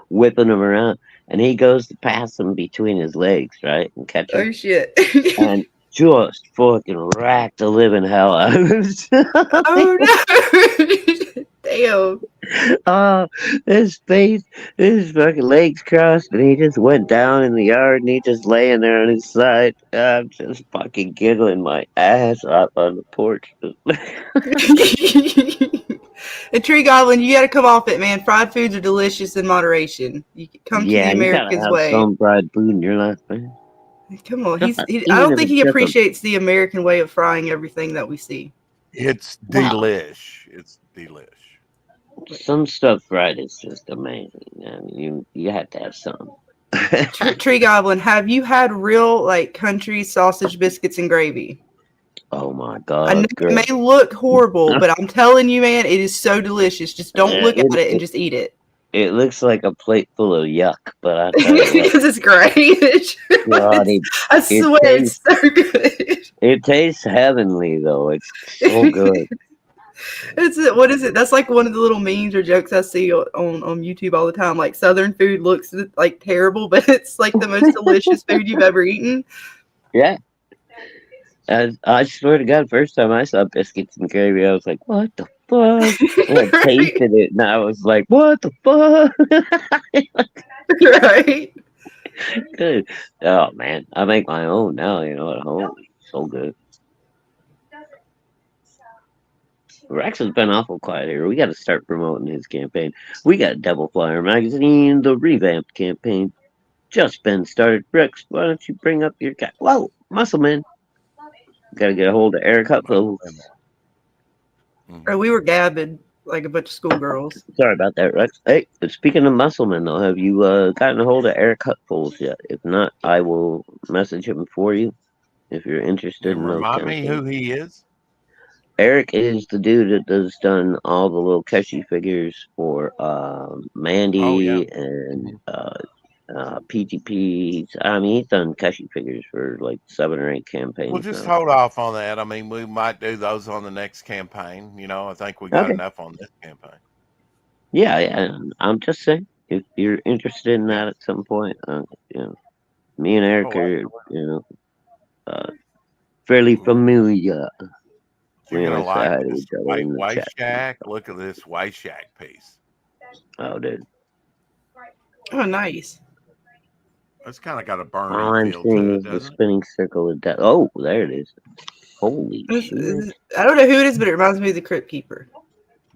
whipping them around. And he goes to pass them between his legs, right? And catch them. Oh, shit. And just fucking racked the living hell out of him. Oh, no. Damn. His face, his fucking legs crossed, and he just went down in the yard, and he just laying there on his side. I'm just fucking giggling my ass off on the porch. And Tree Goblin, you got to come off it, man. Fried foods are delicious in moderation. You come to the America's way. Some fried food in your life, man. Come on, I don't think he appreciates the American way of frying everything that we see. It's delish. It's delish. Some stuff fried is just amazing. I mean, you have to have some. Tree Goblin, have you had real like country sausage biscuits and gravy? Oh my god! I know it may look horrible, but I'm telling you, man, it is so delicious. Just don't look at it and just eat it. It looks like a plate full of yuck, but I tell you what, because it's great. God, I swear it's so good. It tastes heavenly, though. It's so good. What is it? That's like one of the little memes or jokes I see on YouTube all the time. Like Southern food looks like terrible, but it's like the most delicious food you've ever eaten. Yeah. I swear to God, first time I saw biscuits and gravy, I was like, what the fuck? And I Right. tasted it, and I was like, what the fuck? Right. Good. Oh man, I make my own now. You know, at home. So good. Rex has been awful quiet here. We got to start promoting his campaign. We got Devil Flyer Magazine, the revamped campaign, just been started. Rex, why don't you bring up your cat? Whoa, Muscleman. Got to get a hold of Eric Hutful. Or we were gabbing like a bunch of schoolgirls. Sorry about that, Rex. Hey, but speaking of Muscleman, though, have you gotten a hold of Eric Hutfuls yet? If not, I will message him for you if you're interested in those Remind kind of me things. who he is. Eric is the dude that does done all the little Keshi figures for Mandy Oh, yeah. and PTP. I mean, he's done Keshi figures for like 7 or 8 campaigns. We'll just now. hold off on that. I mean, we might do those on the next campaign. You know, I think we got Okay. enough on this campaign. Yeah, I'm just saying, if you're interested in that at some point, you know, me and Eric Oh, are, absolutely. you know, fairly familiar. You're We gonna always say like hi to this each other in the White chat. Shack. Look at this White Shack piece. Oh, dude. Oh, nice. It's kind of got a All Bernie I'm feel seeing to it, is the doesn't it? spinning circle of death. Oh, there it is. Holy shit. I don't know who it is, but it reminds me of the Crypt Keeper.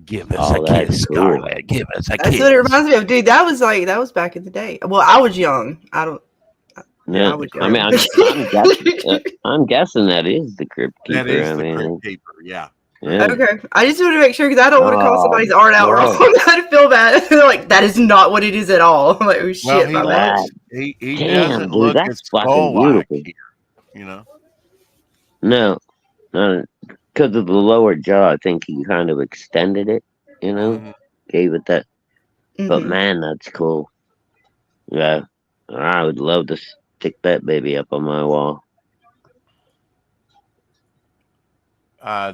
Give us Oh, that's cool. Scarlet. Give us a That's what it reminds me of, dude. That was back in the day. Well, I was young. Yeah, I was I mean, young. I'm guessing that is the Crypt Keeper. That is I the mean, Crypt Keeper. Yeah. yeah. Okay, I just want to make sure because I don't want to call Oh, somebody's art out bro. wrong. I feel bad. They're like, that is not what it is at all. I'm like, oh shit, Well, he my bad. looks. He Damn, doesn't dude, look that's as fucking skull-like beautiful. here. You know. No, because of the lower jaw, I think he kind of extended it. You know, Mhm. gave it that. But Mhm. man, that's cool. Yeah, I would love to stick that baby up on my wall.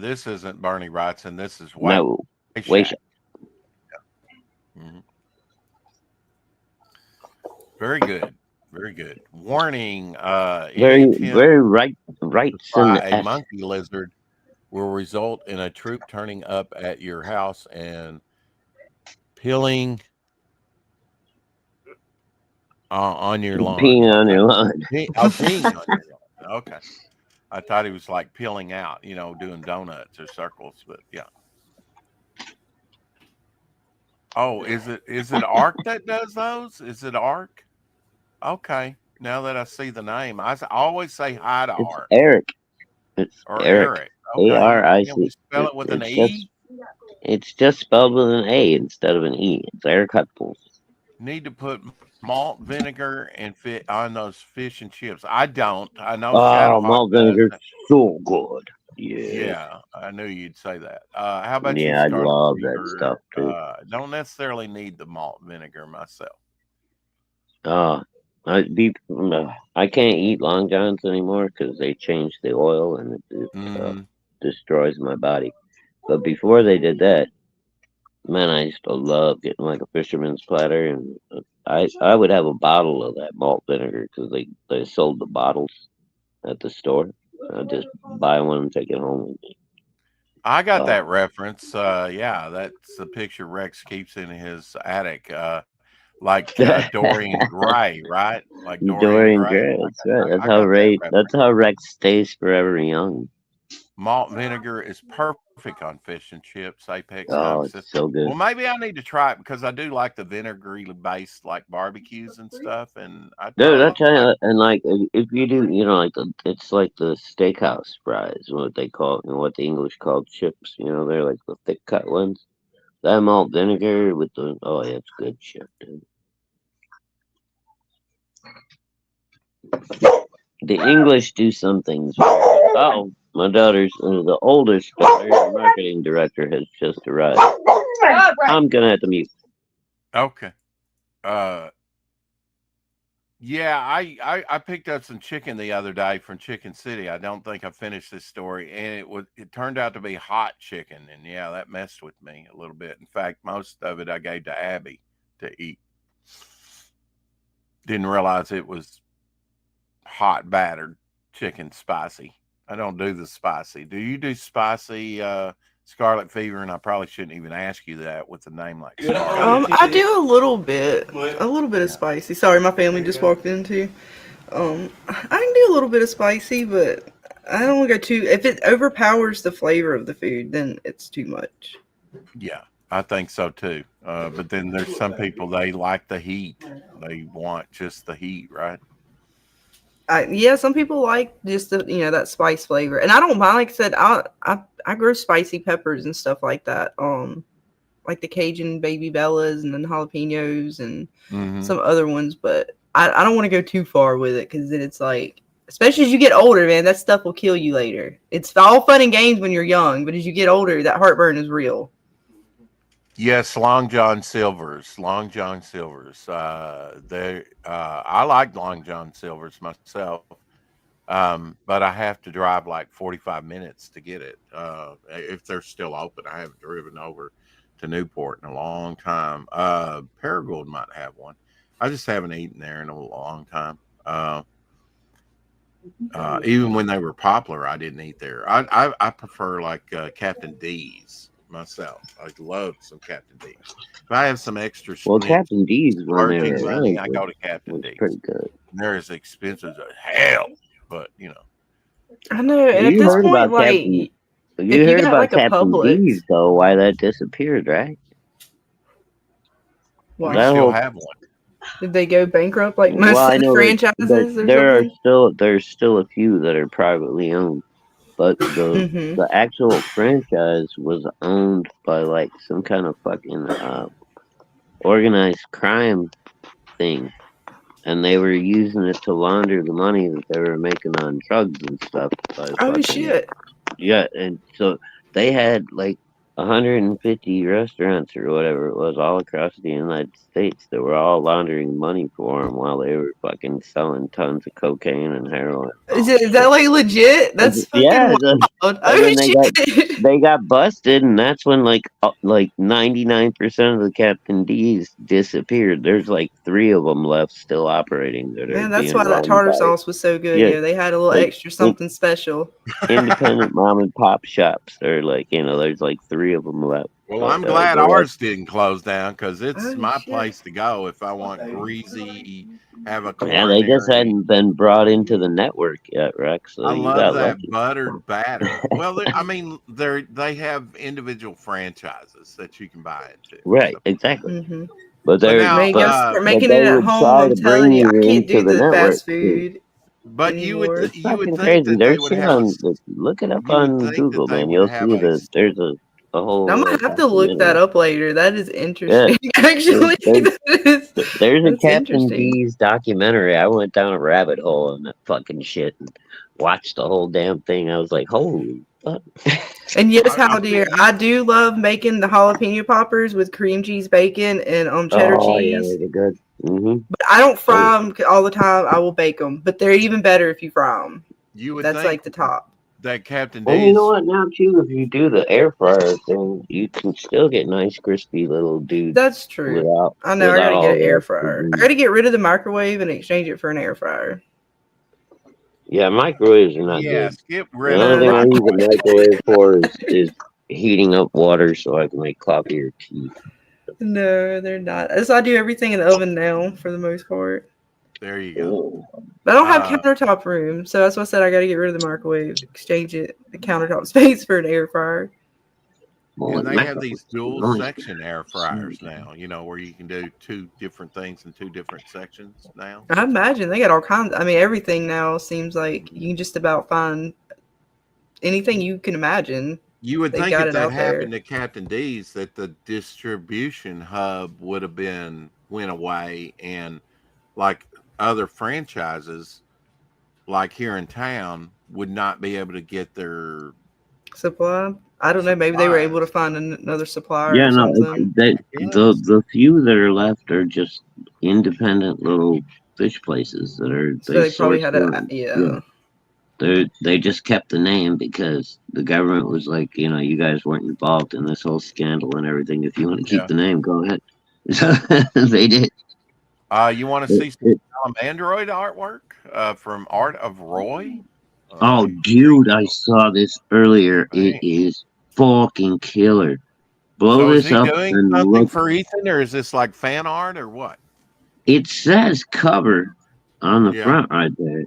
This isn't Bernie Wrightson. This is White No, Shack. wait. Mhm. Very good. Very good. Warning: any attempt Very right, to Wrightson fry a esque. monkey lizard will result in a troop turning up at your house and peeling on your lawn. Peeing on Okay. your lawn. Peeing on your lawn. Okay. I thought he was like peeling out, you know, doing donuts or circles, but yeah. Oh, is it Arc that does those? Is it Arc? Okay. Now that I see the name, I always say hi to It's Arc Eric. It's or Eric. Eric. Okay. Can we ARIC. spell it with an It's E? just spelled with an A instead of an E. It's Eric Hutfuls. Need to put malt vinegar and fit on those fish and chips. I don't. I know Oh, Shadowhawk malt does. vinegar, so good. Yeah, Yeah, I knew you'd say that. How about you, yeah, I Scarlet love that Fever? stuff too. Don't necessarily need the malt vinegar myself. I can't eat Long Johns anymore because they changed the oil and it Mhm. destroys my body. But before they did that, man, I used to love getting like a fisherman's platter, and I would have a bottle of that malt vinegar because they sold the bottles at the store. I'd just buy one and take it home with me. I got that reference. Yeah, that's the picture Rex keeps in his attic. Like Dorian Gray, right? Like Dorian Dorian Gray. Gray, that's right. I got that reference. That's how Rex stays forever young. Malt vinegar is perfect on fish and chips. Apex Oh, Dog says. it's so good. Well, maybe I need to try it because I do like the vinegary based like barbecues and stuff. And I Dude, I tell like, you, and like if you do, you know, it's like the steakhouse fries, what they call it, and what the English call chips. You know, they're like the thick cut ones. That malt vinegar with oh yeah, it's good shit, dude. The English do some things. Oh, my daughter's the oldest daughter, the marketing director, has just arrived. I'm gonna have to mute. okay. Yeah, I picked up some chicken the other day from Chicken City. I don't think I finished this story, and it turned out to be hot chicken, and yeah, that messed with me a little bit. In fact, most of it I gave to Abby to eat. Didn't realize it was hot battered chicken spicy. I don't do the spicy. Do you do spicy, scarlet fever, and I probably shouldn't even ask you that with a name like Scarlet. I do a little bit of spicy. Sorry, my family just walked in too. I can do a little bit of spicy, but I don't want to go too. If it overpowers the flavor of the food, then it's too much. Yeah, I think so too. But then there's some people, they like the heat. They want just the heat, right? Yeah, some people like just the that spice flavor, and I don't mind. Like I said, I grow spicy peppers and stuff like that. Like the Cajun baby bellas and then jalapenos and some other ones, but I don't want to go too far with it because then it's like, especially as you get older, man, that stuff will kill you later. It's all fun and games when you're young, but as you get older, that heartburn is real. Yes, Long John Silver's. I like Long John Silver's myself, but I have to drive like 45 minutes to get it. If they're still open, I haven't driven over to Newport in a long time. Paragould might have one. I just haven't eaten there in a long time. Even when they were popular, I didn't eat there. I prefer like Captain D's myself. I love some Captain D's. If I have some extra, Captain D's when they were money, I go to Captain D's. Pretty good. They're as expensive as hell, but I know. And at this point, like, you heard about Captain D's though? Why that disappeared, right? We still have one. Did they go bankrupt like most franchises? There's still a few that are privately owned, but the actual franchise was owned by like some kind of fucking organized crime thing, and they were using it to launder the money that they were making on drugs and stuff. Shit! Yeah, and so they had like 150 restaurants or whatever it was all across the United States that were all laundering money for them while they were fucking selling tons of cocaine and heroin. Is that like legit? That's fucking wild. They got busted, and that's when like 99% of the Captain D's disappeared. There's like 3 of them left still operating. Man, that's why that tartar sauce was so good. Yeah, they had a little extra something special. Independent mom and pop shops. They're like, there's like 3 of them left. Well, I'm glad ours didn't close down because it's my place to go if I want greasy, have a Yeah, they just hadn't been brought into the network yet, Rex. So I love that buttered batter. Well, I mean, they have individual franchises that you can buy into. Right, exactly. Mm-hmm. But they're making it at home. I'm telling you, I can't do the fast food. But you would think crazy. that they would have. Look it up on Google, man. You'll see that there's a whole. I'm gonna have to look that up later. That is interesting. Yeah. Actually, there's a Captain D's documentary. I went down a rabbit hole on that fucking shit and watched the whole damn thing. I was like, holy fuck. And yes, dear, I do love making the jalapeno poppers with cream cheese, bacon, and cheddar cheese. Yeah, they're good. Mm-hmm. But I don't fry them all the time. I will bake them, but they're even better if you fry them. That's like the top. That Captain D's. Well, you know what? Now too, if you do the air fryer thing, you can still get nice crispy little dudes. That's true. I know. I gotta get an air fryer. I gotta get rid of the microwave and exchange it for an air fryer. Yeah, microwaves are not good. Get rid the only thing I use a microwave for is heating up water so I can make coffee or tea. No, they're not. So I do everything in the oven now for the most part. There you go. But I don't have countertop room, so that's why I said I got to get rid of the microwave, exchange the countertop space for an air fryer. And they have these dual section air fryers now, where you can do 2 different things in 2 different sections now. I imagine they got all kinds. I mean, everything now seems like you can just about find anything you can imagine. You would think if that happened to Captain D's that the distribution hub would have went away, and like other franchises like here in town would not be able to get their supply. I don't know. Maybe they were able to find another supplier. Yeah, no. The few that are left are just independent little fish places that are. So they probably had They just kept the name because the government was like, you guys weren't involved in this whole scandal and everything. If you want to keep the name, go ahead. So they did. You want to see some Android artwork from Art of Roy? Dude, I saw this earlier. It is fucking killer. Blow So is this he up doing and something look. for Ethan, or is this like fan art, or what? It says cover on the Yeah. front right there.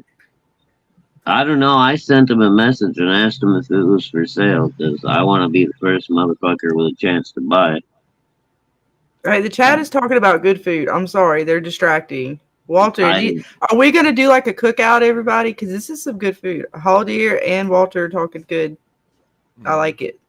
I don't know. I sent him a message and asked him if it was for sale because I want to be the first motherfucker with a chance to buy it. All right, the chat is talking about good food. I'm sorry, they're distracting. Walter, are we gonna do like a cookout, everybody? Because this is some good food. Hall Deer and Walter are talking good. I like it.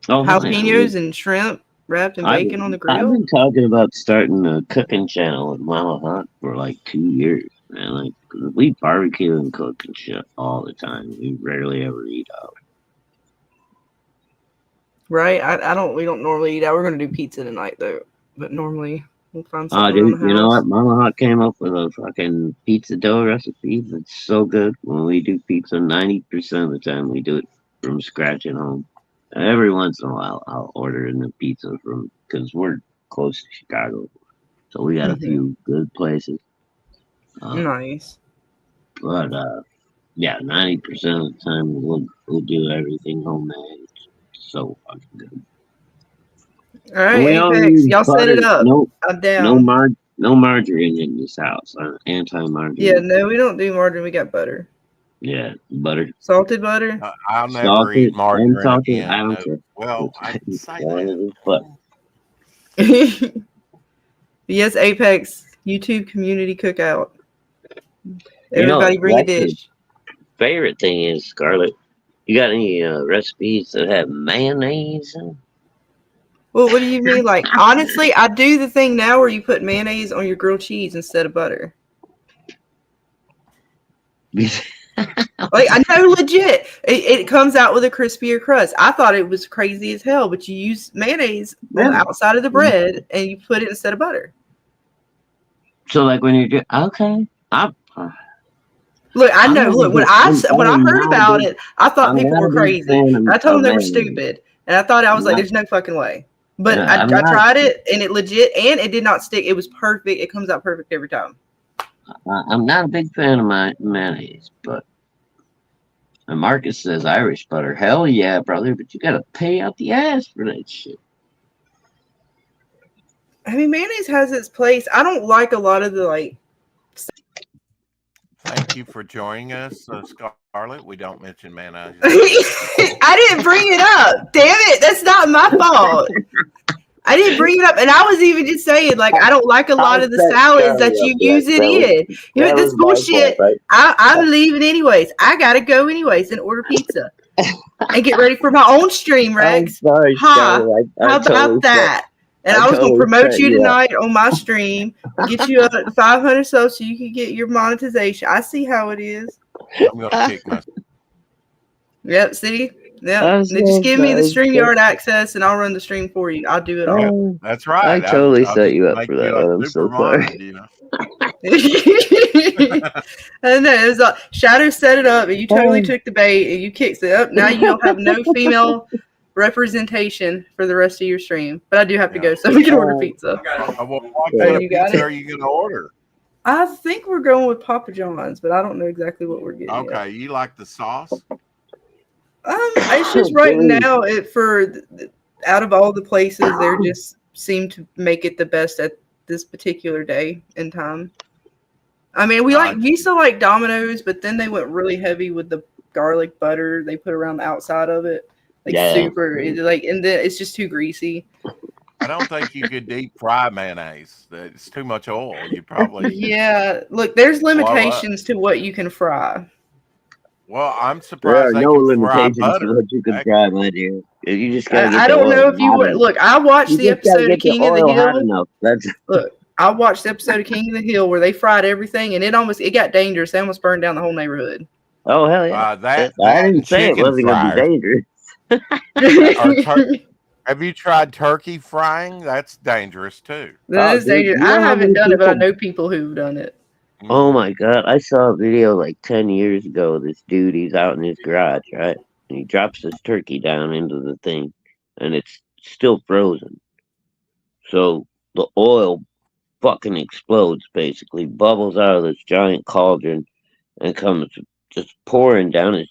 Oh, Jalapenos and shrimp wrapped in bacon on the grill. I've been talking about starting a cooking channel with Mama Hunt for like 2 years, man. Like we barbecue and cook and shit all the time. We rarely ever eat out. Right? We don't normally eat out. We're gonna do pizza tonight though. But normally we'll find something Dude, around the you know house. what? Mama Hunt came up with a fucking pizza dough recipe that's so good. When we do pizza, 90% of the time we do it from scratch at home. And every once in a while, I'll order in the pizza from because we're close to Chicago, so we got a few good places. Nice. But yeah, 90% of the time we'll do everything homemade. It's so fucking good. All right, Apex, y'all set it up. I'm down. No margarine in this house. I'm anti-margarine. Yeah, no, we don't do margarine. We got butter. Yeah, butter. Salted butter. I'll never eat margarine again. I don't care. Well, I say that. Yes, Apex YouTube community cookout. Everybody bring a dish. Favorite thing is, Scarlett, you got any recipes that have mayonnaise in them? Well, what do you mean? Like, honestly, I do the thing now where you put mayonnaise on your grilled cheese instead of butter. Like, I know, legit. It comes out with a crispier crust. I thought it was crazy as hell, but you use mayonnaise on the outside of the bread and you put it instead of butter. So, like, when you do, okay. Look, I know. Look, when I heard about it, I thought people were crazy. I told them they were stupid, and I thought I was like, "There's no fucking way." But I tried it, and it legit, and it did not stick. It was perfect. It comes out perfect every time. I'm not a big fan of my mayonnaise, but Marcus says Irish butter. Hell yeah, brother! But you gotta pay out the ass for that shit. I mean, mayonnaise has its place. I don't like a lot of the like. Thank you for joining us, Scarlett. We don't mention mayonnaise. I didn't bring it up. Damn it. That's not my fault. I didn't bring it up. And I was even just saying, like, I don't like a lot of the salads that you use it in. You know, this bullshit. Fault, right? I'm leaving anyways. I got to go anyways and order pizza and get ready for my own stream, Rex. Sorry, How about that? And I was going to promote you tonight on my stream, get you up at 500 subs so you can get your monetization. I see how it is. I'm going to kick myself. Yep, see? Yeah, just give me the StreamYard access and I'll run the stream for you. I'll do it all. Yeah, that's right. I totally set you up for that. I'm so sorry. You know? I know, it was Shadow set it up and you totally took the bait and you kicked it up. Now you'll have no female representation for the rest of your stream, but I do have to go so we can order pizza. What kind of pizza are you going to order? I think we're going with Papa John's, but I don't know exactly what we're getting. Okay, yet. You like the sauce? It's just right now. Out of all the places, they just seem to make it the best at this particular day and time. I mean, we used to like Domino's, but then they went really heavy with the garlic butter they put around the outside of it. Super, and then it's just too greasy. I don't think you could deep fry mayonnaise. It's too much oil. You probably Look, there's limitations to what you can fry. Well, I'm surprised there are no limitations to what you can fry, my dear. You just gotta. I don't know if you would. Look, I watched the episode of King of the Hill. Look, I watched the episode of King of the Hill where they fried everything, and it got dangerous. They almost burned down the whole neighborhood. Oh hell yeah! I didn't say it wasn't gonna be dangerous. Have you tried turkey frying? That's dangerous too. That is dangerous. I haven't done it, but I know people who've done it. Oh my god! I saw a video like 10 years ago. This dude, he's out in his garage, right? And he drops this turkey down into the thing, and it's still frozen. So the oil fucking explodes, basically bubbles out of this giant cauldron, and comes just pouring down his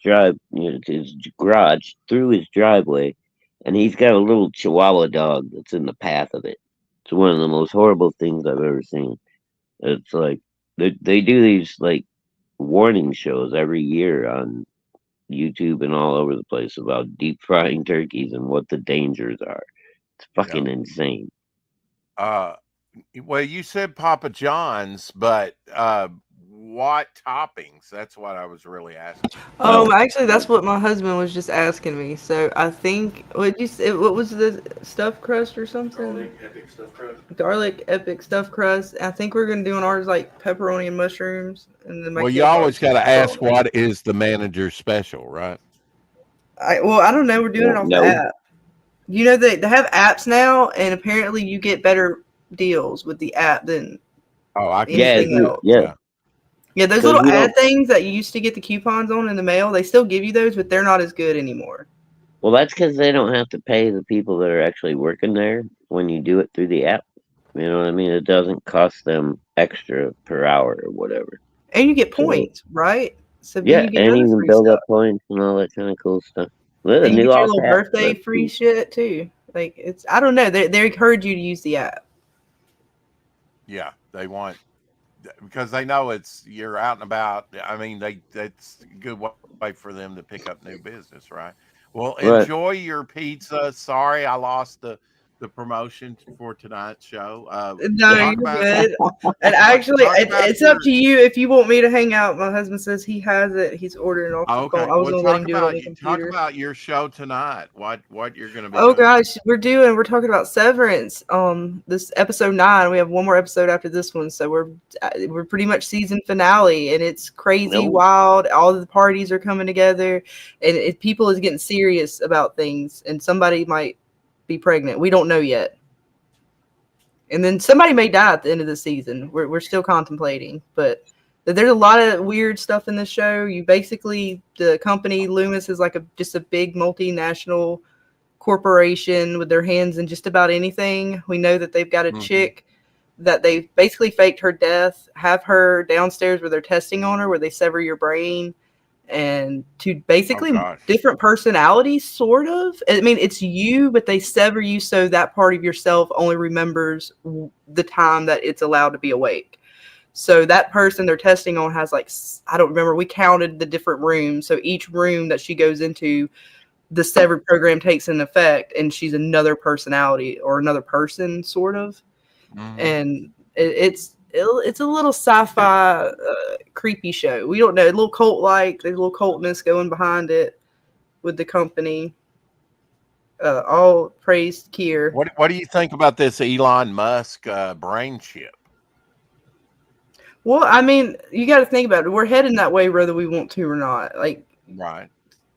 his garage through his driveway, and he's got a little Chihuahua dog that's in the path of it. It's one of the most horrible things I've ever seen. It's like they do these like warning shows every year on YouTube and all over the place about deep frying turkeys and what the dangers are. It's fucking insane. Well, you said Papa John's, but what toppings? That's what I was really asking. Actually, that's what my husband was just asking me. So I think what you say? What was the stuffed crust or something? Garlic epic stuffed crust. Garlic epic stuffed crust. I think we're gonna do on ours like pepperoni and mushrooms, and then my Well, kid you always got to likes ask garlic. what is the manager's special, right? I don't know. We're doing it off No. the app. You know they have apps now, and apparently you get better deals with the app than Oh, I can anything see that. else. Yeah. Yeah, those 'Cause little you ad don't- things that you used to get the coupons on in the mail, they still give you those, but they're not as good anymore. Well, that's because they don't have to pay the people that are actually working there when you do it through the app. You know what I mean? It doesn't cost them extra per hour or whatever. And you get So- points, right? So then Yeah, you get and other you can free build stuff. up points and all that kind of cool stuff. Well, the And you new get your off little app, birthday that's free cool. shit too. Like it's I don't know. They encourage you to use the app. Yeah, they want because they know you're out and about. I mean, that's a good way for them to pick up new business, right? Well, Right. enjoy your pizza. Sorry, I lost the promotion for tonight's show. No, talk you're about- good. And actually, talk about it's up to you if you want me to hang out. My husband says he has it. He's ordering off the Okay, phone. I was well, gonna let him do it on the talk computer. about your show tonight. What you're going to be Oh doing. gosh, we're talking about Severance. This episode 9. We have one more episode after this one, so we're pretty much season finale, and it's crazy, No. wild. All the parties are coming together, and people is getting serious about things, and somebody might be pregnant. We don't know yet, and then somebody may die at the end of the season. We're still contemplating, but there's a lot of weird stuff in the show. The company Loomis is like just a big multinational corporation with their hands in just about anything. We know that they've got a Mhm. chick that they basically faked her death, have her downstairs where they're testing on her, where they sever your brain, and to basically gosh. different personalities, sort of. I mean, it's you, but they sever you so that part of yourself only remembers the time that it's allowed to be awake. So that person they're testing on has I don't remember. We counted the different rooms. So each room that she goes into, the severed program takes an effect, and she's another personality or another person, sort of. Mhm. And it's a little sci-fi creepy show. We don't know, a little cult-like. There's a little cultness going behind it with the company. All praise Kier. What do you think about this Elon Musk brain chip? Well, I mean, you got to think about it. We're heading that way whether we want to or not. Like, Right.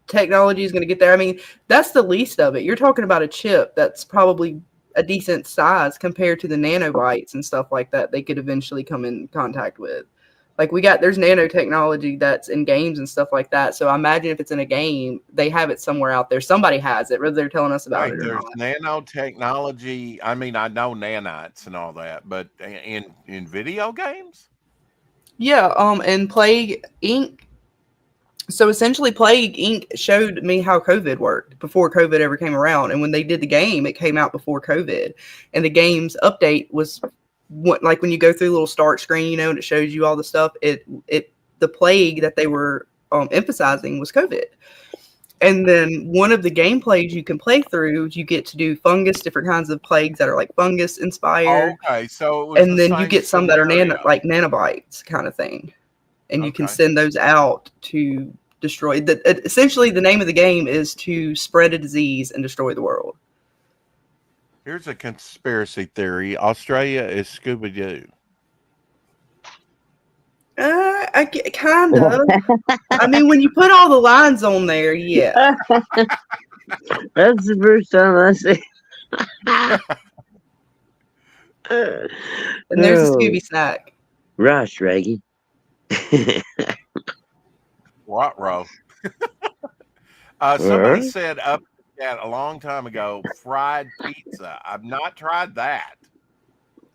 technology is going to get there. I mean, that's the least of it. You're talking about a chip that's probably a decent size compared to the nanobytes and stuff like that they could eventually come in contact with. Like there's nanotechnology that's in games and stuff like that. So I imagine if it's in a game, they have it somewhere out there. Somebody has it, whether they're telling us about Wait, it or there's not. nanotechnology. I mean, I know nanites and all that, but in video games? Yeah, and Plague Inc. So essentially, Plague Inc. showed me how COVID worked before COVID ever came around. And when they did the game, it came out before COVID. And the game's update was like when you go through a little start screen, and it shows you all the stuff. The plague that they were emphasizing was COVID. And then one of the gameplays you can play through, you get to do fungus, different kinds of plagues that are like fungus inspired. Okay, so it was And the then you same get some that are scenario. like nanobites kind of thing. And you can Okay. send those out to destroy. Essentially, the name of the game is to spread a disease and destroy the world. Here's a conspiracy theory. Australia is Scooby-Doo. Kind of. I mean, when you put all the lines on there, yeah. That's the first time I see. And there's a Oh. Scooby snack. Rush, Reggie. What, row? Somebody Huh? said up that a long time ago, fried pizza. I've not tried that.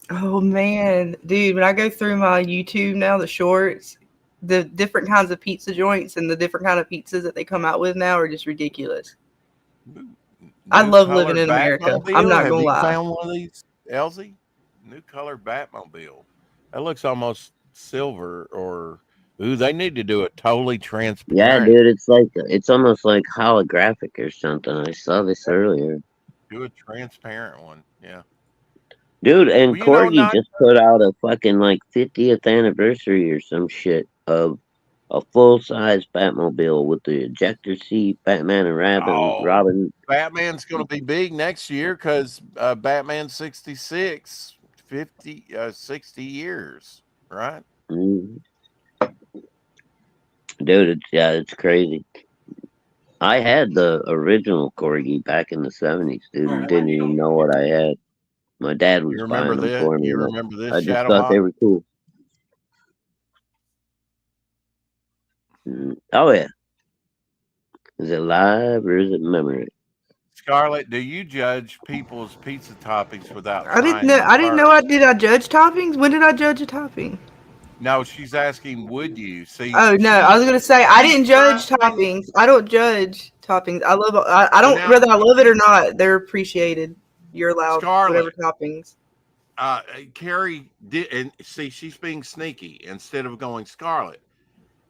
Oh man, dude, when I go through my YouTube now, the shorts, the different kinds of pizza joints and the different kind of pizzas that they come out with now are just ridiculous. I New love living colored in America. I'm Batmobile. not Have gonna you lie. found one of these, Elsie? New colored Batmobile. That looks almost silver. Or ooh, they need to do it totally Yeah, transparent. dude, it's almost like holographic or something. I saw this earlier. Do a transparent one. Yeah. Dude, and Well, you know, Corgi not just put out a fucking like 50th anniversary or some shit of a full size Batmobile with the ejector seat, Batman and oh, Robin. Batman's going to be big next year because Batman 66, 60 years, right? Mm. Dude, it's crazy. I had the original Corgi back in the 70s, dude, and didn't even know what I had. My dad was You buying remember them this? for me, You and remember this I just Shadow thought they Mob? were cool. Oh yeah, is it live or is it memory? Scarlett, do you judge people's pizza toppings without I didn't trying know. them I didn't know. first? Did I judge toppings? When did I judge a topping? No, she's asking, would you? See, Oh no, I was gonna say I she's didn't judge trying. toppings. I don't judge toppings. I love. I Well, don't now, whether I love it or not. They're appreciated. You're allowed whatever Scarlett, toppings. Carrie did, and see, she's being sneaky instead of going Scarlett.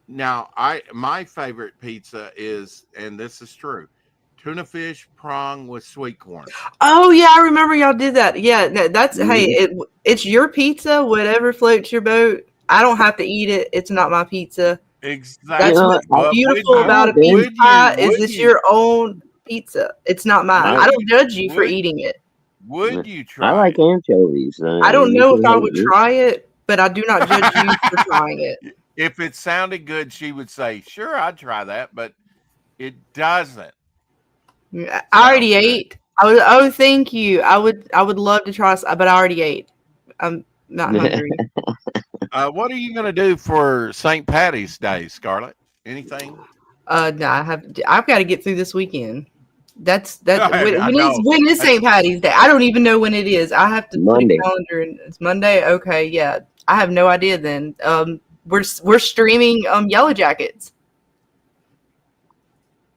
Now, my favorite pizza is, and this is true, tuna fish prong with sweet corn. Oh yeah, I remember y'all did that. Yeah, that's hey, Mm-hmm. it's your pizza. Whatever floats your boat. I don't have to eat it. It's not my pizza. You That's know Exactly. what? what's But would beautiful you? about a pizza Dude, Would you? pie is Would it's you? your own pizza. It's not mine. I I Would don't you? judge you for Would eating it. Would you I try like it? anchovies. I don't You know can if I hate would me. try it, but I do not judge you for trying it. If it sounded good, she would say, "Sure, I'd try that," but it doesn't I sound already good. ate. I would. Oh, thank you. I would love to try, but I already ate. I'm not hungry. What are you going to do for St. Patty's Day, Scarlett? Anything? No, I've got to get through this weekend. That's I know. when is St. Patty's Day? I don't even know when it is. I have to put a Monday. calendar and it's Monday. Okay, yeah. I have no idea then. We're streaming Yellow Jackets.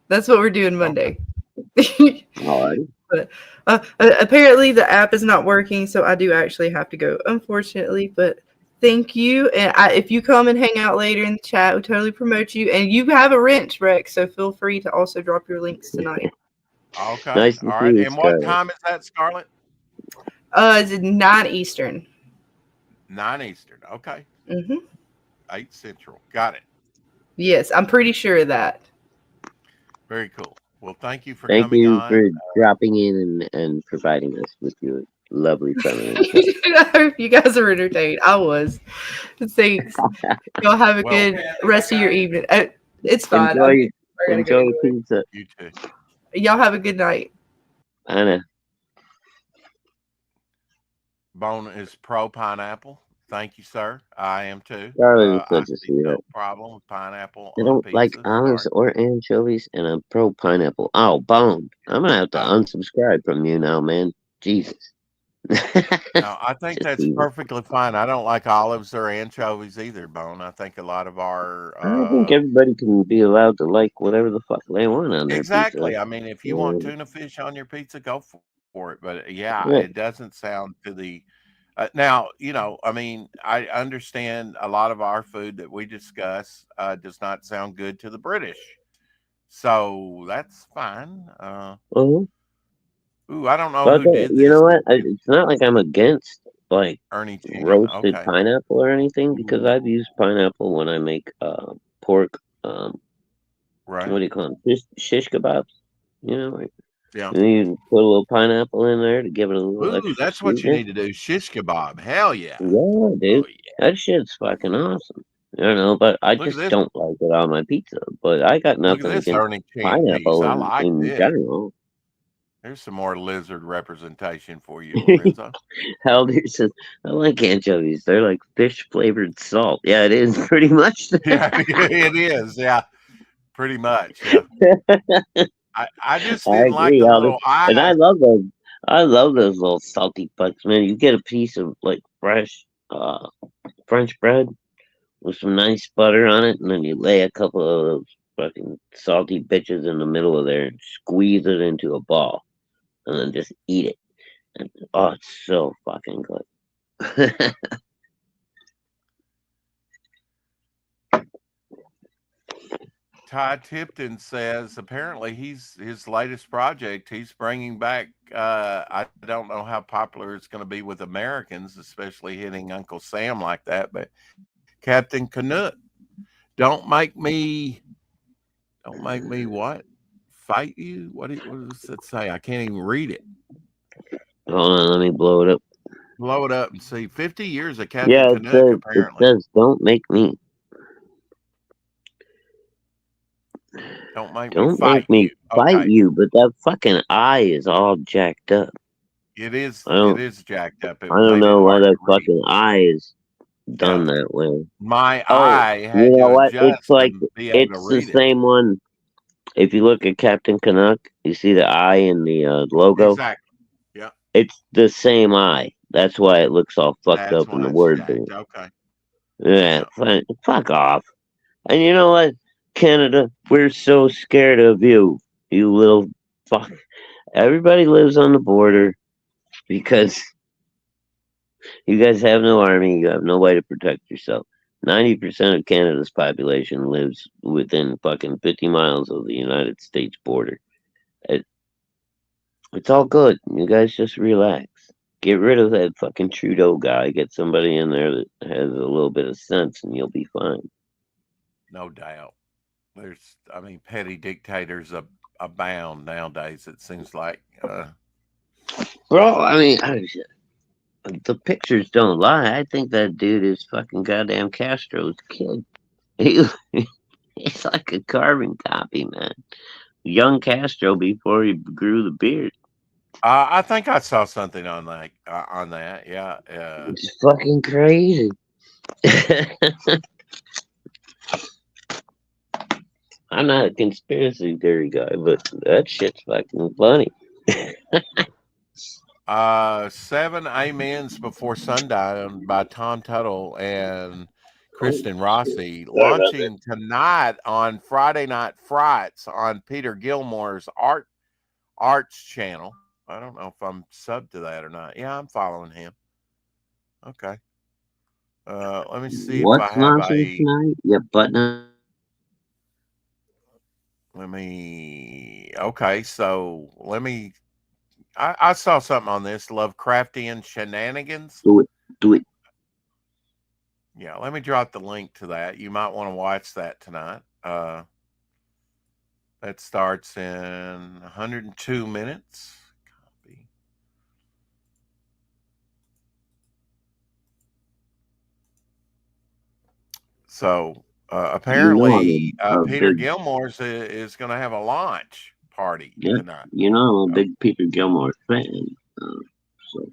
That's what we're doing Monday. All right. But apparently the app is not working, so I do actually have to go, unfortunately. But thank you, and if you come and hang out later in the chat, we'll totally promote you. And you have a wrench, Rex, so feel free to also drop your links tonight. Okay. Nice to All see right. you, And what Scarlett. time is that, Scarlett? It's 9 Eastern. 9 Eastern. Okay. hmm 8 Central. Got it. Yes, I'm pretty sure of that. Very cool. Well, thank you for Thank coming you on. for dropping in and providing us with your lovely feminine touch. I hope you guys are entertained. I was. Thanks. Y'all have a Well, good rest of your evening. It's fine. Enjoy, I gotta go enjoy anyway. pizza. you too. Y'all have a good night. I know. Bone is pro pineapple. Thank you, sir. I am too. Scarlett is I such a see no sweetheart. problem with pineapple I on don't like pizza. olives Sorry. or anchovies, and I'm pro pineapple. Oh, Bone. I'm gonna have to Oh. unsubscribe from you now, man. Jesus. No, I think Just that's evil. perfectly fine. I don't like olives or anchovies either, Bone. I think a lot of our I think everybody can be allowed to like whatever the fuck they want on their exactly. pizza. I mean, if you want tuna fish on your pizza, go for it. But yeah, Yeah. it doesn't sound to the now, I mean, I understand a lot of our food that we discuss does not sound good to the British. So that's fine. Uh-huh. Ooh, I don't know But who did you know this. what? It's not like I'm against like Ernie Chicken. roasted Okay. pineapple or anything because I've used pineapple when I make pork. Right. What do you call them? Shish kebabs. You know, like, Yeah. and you put a little pineapple in there to give it a little Ooh, extra that's what you sweetness. need to do. Shish kebab. Hell yeah. Yeah, Oh dude, yeah. that shit's fucking awesome. You know, but I Look at just this. don't like it on my pizza. But I got Look at nothing this against Ernie Chicken piece. pineapple I like in this. general. There's some more lizard representation for you, Lorenzo. Halder says, I like anchovies. They're like fish flavored salt. Yeah, it is pretty much Yeah, that. it is. Yeah, pretty much. Yeah. I just I didn't like agree, the Halder. little And I eye. love those. I love those little salty fucks, man. You get a piece of like fresh French bread with some nice butter on it, and then you lay a couple of those fucking salty bitches in the middle of there and squeeze it into a ball, and then just eat it. And, oh, it's so fucking good. Ty Tipton says apparently his latest project. He's bringing back. I don't know how popular it's going to be with Americans, especially hitting Uncle Sam like that. But Captain Canuck, don't make me what? Fight you? What does it say? I can't even read it. Hold on, let me blow it up. Blow it up and see. 50 years of Captain Yeah, Canuck, it apparently. says, don't make me. Don't make me Don't fight make me you. fight Okay. you, but that fucking eye is all jacked up. It is jacked up. It I don't made know it why hard that to read. fucking eye is done that way. My Oh, eye you had know to what? It's adjust like to be able to it's the read it. same one. If you look at Captain Canuck, you see the eye in the logo. Exactly. Yeah. It's the same eye. That's why it looks all fucked That's up in why the it's word. jacked. Okay. Yeah, Yeah. fuck off. And you know what, Canada? We're so scared of you, you little fuck. Everybody lives on the border because you guys have no army. You have no way to protect yourself. 90% of Canada's population lives within fucking 50 miles of the United States border. It, it's all good. You guys just relax. Get rid of that fucking Trudeau guy. Get somebody in there that has a little bit of sense, and you'll be fine. No doubt. Petty dictators abound nowadays, it seems like. Bro, I mean, the pictures don't lie. I think that dude is fucking goddamn Castro's kid. He, he's like a carbon copy, man. Young Castro before he grew the beard. I think I saw something on that. Yeah. It's fucking crazy. I'm not a conspiracy theory guy, but that shit's fucking funny. 7 Amens Before Sundown by Tom Tuttle and Kristen Rossi, launching tonight on Friday Night Frights on Peter Gilmore's Arts channel. I don't know if I'm subbed to that or not. Yeah, I'm following him. Okay. Let me see if I What's have launching tonight? Yeah, button. Okay, so I saw something on this Lovecraftian Shenanigans. Do it. Yeah, let me drop the link to that. You might want to watch that tonight. That starts in 102 minutes. Copy. So apparently, Peter Gilmore's is going to have a launch party tonight. You know, I'm a big Peter Gilmore fan. So.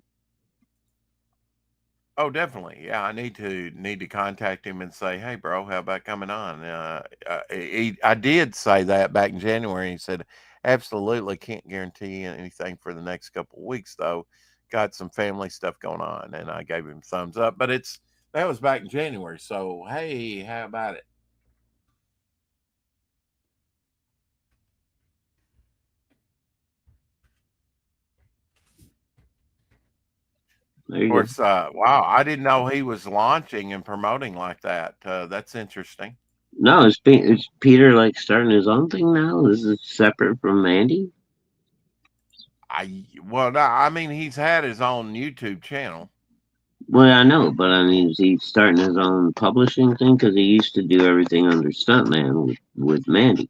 Oh, definitely. Yeah, I need to contact him and say, "Hey, bro, how about coming on?" I did say that back in January. He said, "Absolutely, can't guarantee anything for the next couple of weeks, though. Got some family stuff going on," and I gave him thumbs up. But that was back in January. So, hey, how about it? Of course, wow, I didn't know he was launching and promoting like that. That's interesting. No, is Peter like starting his own thing now? Is it separate from Mandy? He's had his own YouTube channel. Well, I know, but I mean, is he starting his own publishing thing? Because he used to do everything under Stuntman with Mandy.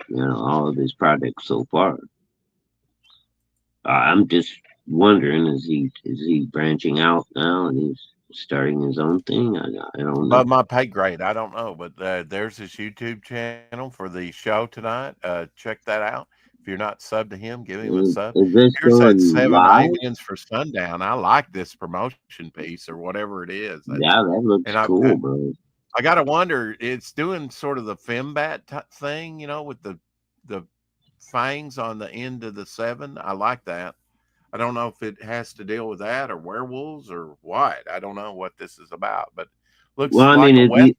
You know, all of his projects so far. I'm just wondering, is he branching out now and he's starting his own thing? I don't know. Above my pay grade, I don't know, but there's his YouTube channel for the show tonight. Check that out. If you're not subbed to him, give him a sub. Is this Here's that going 7 live? Amens for Sundown. I like this promotion piece or whatever it is. Yeah, that looks cool, bro. I gotta wonder. It's doing sort of the fembat thing, you know, with the fangs on the end of the 7. I like that. I don't know if it has to deal with that or werewolves or what. I don't know what this is about, but Looks Well, I like mean, a west.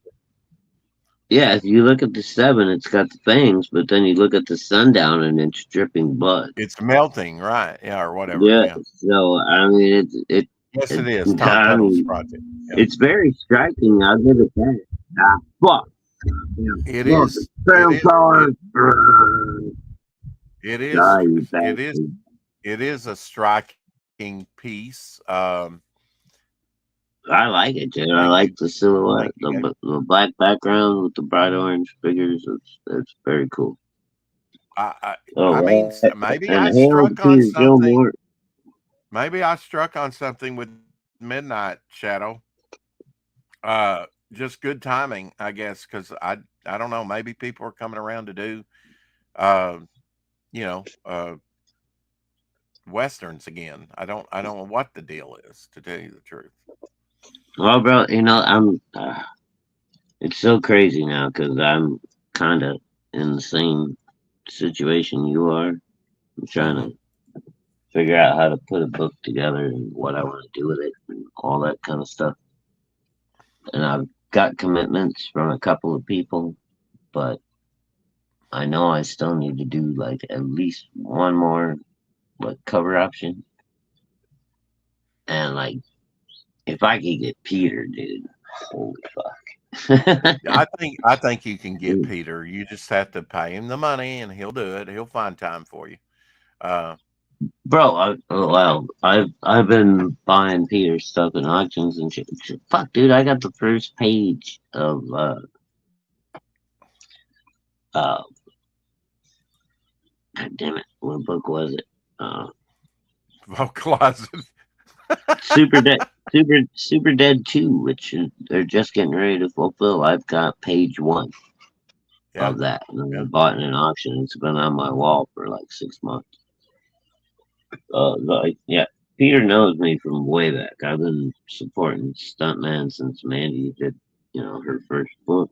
if you look at the 7, it's got the fangs, but then you look at the sundown and it's dripping blood. It's melting, right? Yeah, or whatever. Yeah. Yeah. So I mean, Yes, it it is. Tom I Tuttle's mean, project. Yeah. it's very striking. I'll give it that. Ah, fuck. It Fuck. is. It Vampire. It Die, is. you It is. bastard. It is a striking piece. I like it, dude. I Thank like you. the silhouette, Thank you. the black background with the bright orange figures. It's very cool. I Oh, mean, right. maybe And I hail struck on to Joe something. Moore. Maybe I struck on something with Midnight Shadow. Just good timing, I guess, because I don't know. Maybe people are coming around to do, you know, westerns again. I don't know what the deal is, to tell you the truth. Well, bro, I'm. It's so crazy now because I'm kind of in the same situation you are. I'm trying to figure out how to put a book together and what I want to do with it and all that kind of stuff. And I've got commitments from a couple of people, but I know I still need to do like at least one more like cover option. And like if I could get Peter, dude, holy fuck. I think you can get Peter. You just have to pay him the money, and he'll do it. He'll find time for you. Bro, I've been buying Peter's stuff in auctions and shit. Fuck, dude, I got the first page of God damn it, what book was it? Vocalize it. Super Dead 2, which they're just getting ready to fulfill. I've got page 1 of that, and I bought it in an auction. It's been on my wall for like 6 months. Peter knows me from way back. I've been supporting Stuntman since Mandy did, her first book.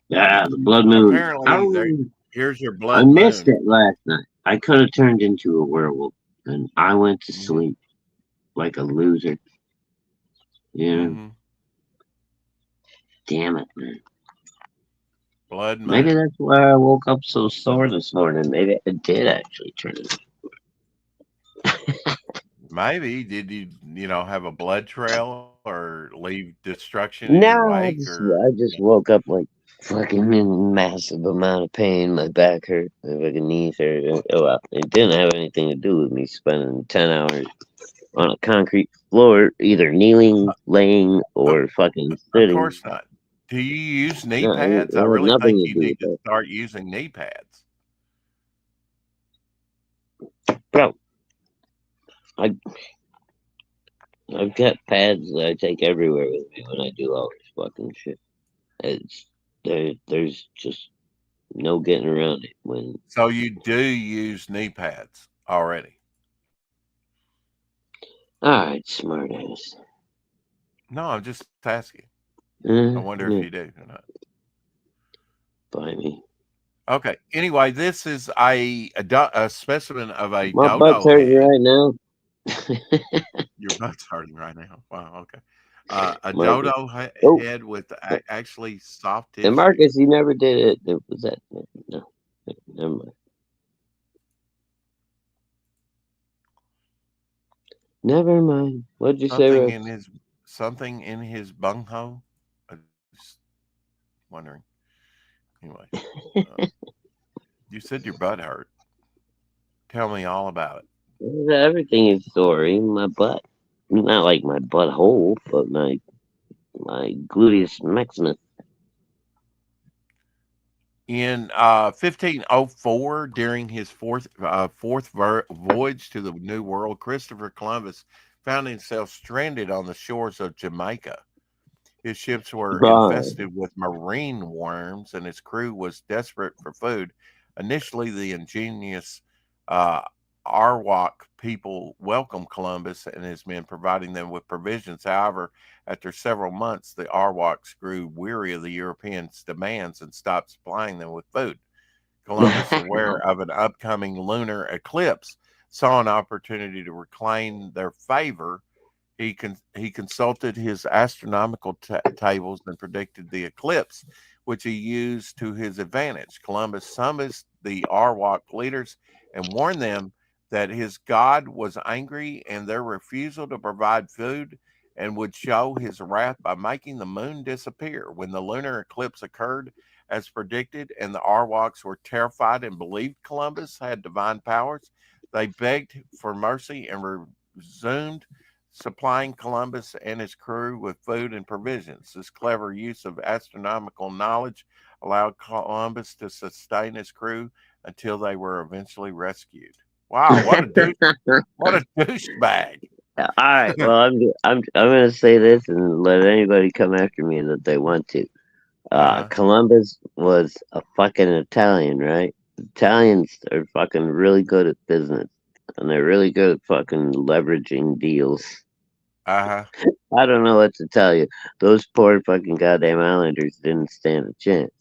Yeah, the Blood Moon. Apparently, here's your Blood I missed Moon. it last night. I could have turned into a werewolf, and I went to sleep like a loser. Damn it, man. Blood Moon. Maybe that's why I woke up so sore this morning. Maybe I did actually turn it. Maybe did you have a blood trail or leave destruction in No, your wake? I just woke up like fucking in massive amount of pain. My back hurt, my fucking knees hurt. Oh, well, it didn't have anything to do with me spending 10 hours on a concrete floor, either kneeling, laying, or fucking sitting. Of course not. Do you use knee pads? I really think you need to start using knee pads. Bro, I've got pads that I take everywhere with me when I do all this fucking shit. There's just no getting around it. So you do use knee pads already? All right, smart ass. No, I'm just asking. I wonder if you do or not. By me. Okay. Anyway, this is a specimen of a My dodo butt's hurting right now. Your butt's hurting right now. Wow. Okay. A dodo head with actually soft tissue. And Marcus, you never did it. Was that? No. Never mind. Never mind. What'd you say, Rex? Something in his bunghole? I'm just wondering. Anyway. You said your butt hurt. Tell me all about it. Everything is sore, even my butt. Not like my butthole, but my gluteus maximus. In 1504, during his fourth voyage to the New World, Christopher Columbus found himself stranded on the shores of Jamaica. His ships were infested with marine worms, and his crew was desperate for food. Initially, the ingenious Arawak people welcomed Columbus and his men, providing them with provisions. However, after several months, the Arawaks grew weary of the Europeans' demands and stopped supplying them with food. Columbus, aware of an upcoming lunar eclipse, saw an opportunity to reclaim their favor. He consulted his astronomical tables and predicted the eclipse, which he used to his advantage. Columbus summoned the Arawak leaders and warned them that his god was angry and their refusal to provide food and would show his wrath by making the moon disappear. When the lunar eclipse occurred as predicted and the Arawaks were terrified and believed Columbus had divine powers, they begged for mercy and resumed supplying Columbus and his crew with food and provisions. This clever use of astronomical knowledge allowed Columbus to sustain his crew until they were eventually rescued. Wow, what a douchebag! All right. Well, I'm gonna say this and let anybody come after me that they want to. Columbus was a fucking Italian, right? Italians are fucking really good at business, and they're really good at fucking leveraging deals. I don't know what to tell you. Those poor fucking goddamn Islanders didn't stand a chance.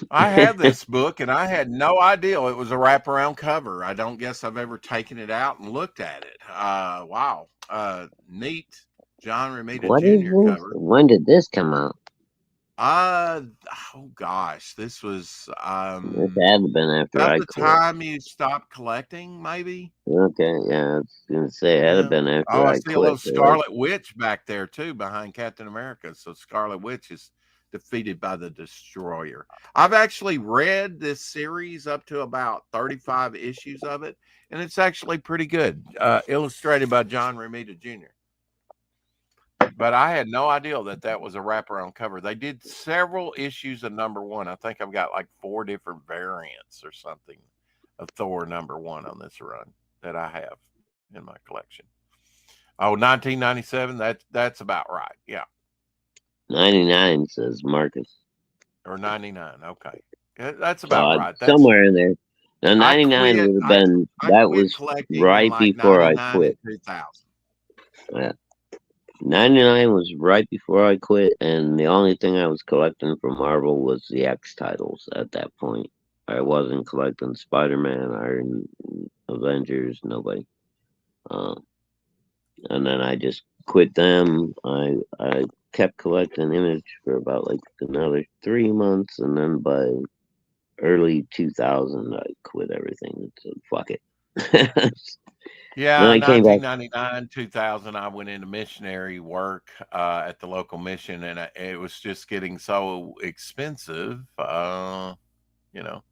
I have this book, and I had no idea it was a wraparound cover. I don't guess I've ever taken it out and looked at it. Wow. Neat. John Romita What Jr. is this? cover. When did this come out? Oh gosh, this was This had to have been after about I the quit. time you stopped collecting, maybe. Okay, yeah, I was gonna say it had to have been after Oh, I I see a quit. little Scarlet Witch back there too, behind Captain America. So Scarlet Witch is defeated by the Destroyer. I've actually read this series up to about 35 issues of it, and it's actually pretty good. Illustrated by John Romita Jr. But I had no idea that was a wraparound cover. They did several issues of #1. I think I've got like 4 different variants or something of Thor #1 on this run that I have in my collection. Oh, 1997. That's about right. Yeah. 99 says Marcus. Or 99. Okay. That's about right. That's somewhere in there. Now 99 would have been that was right like before I quit. 2000. Yeah. 99 was right before I quit, and the only thing I was collecting from Marvel was the X titles at that point. I wasn't collecting Spider-Man, Iron, Avengers, nobody. And then I just quit them. I kept collecting Image for about like another 3 months, and then by early 2000, I quit everything. So fuck it. Yeah, Then I came back. 1999, 2000, I went into missionary work at the local mission, and it was just getting so expensive, you know.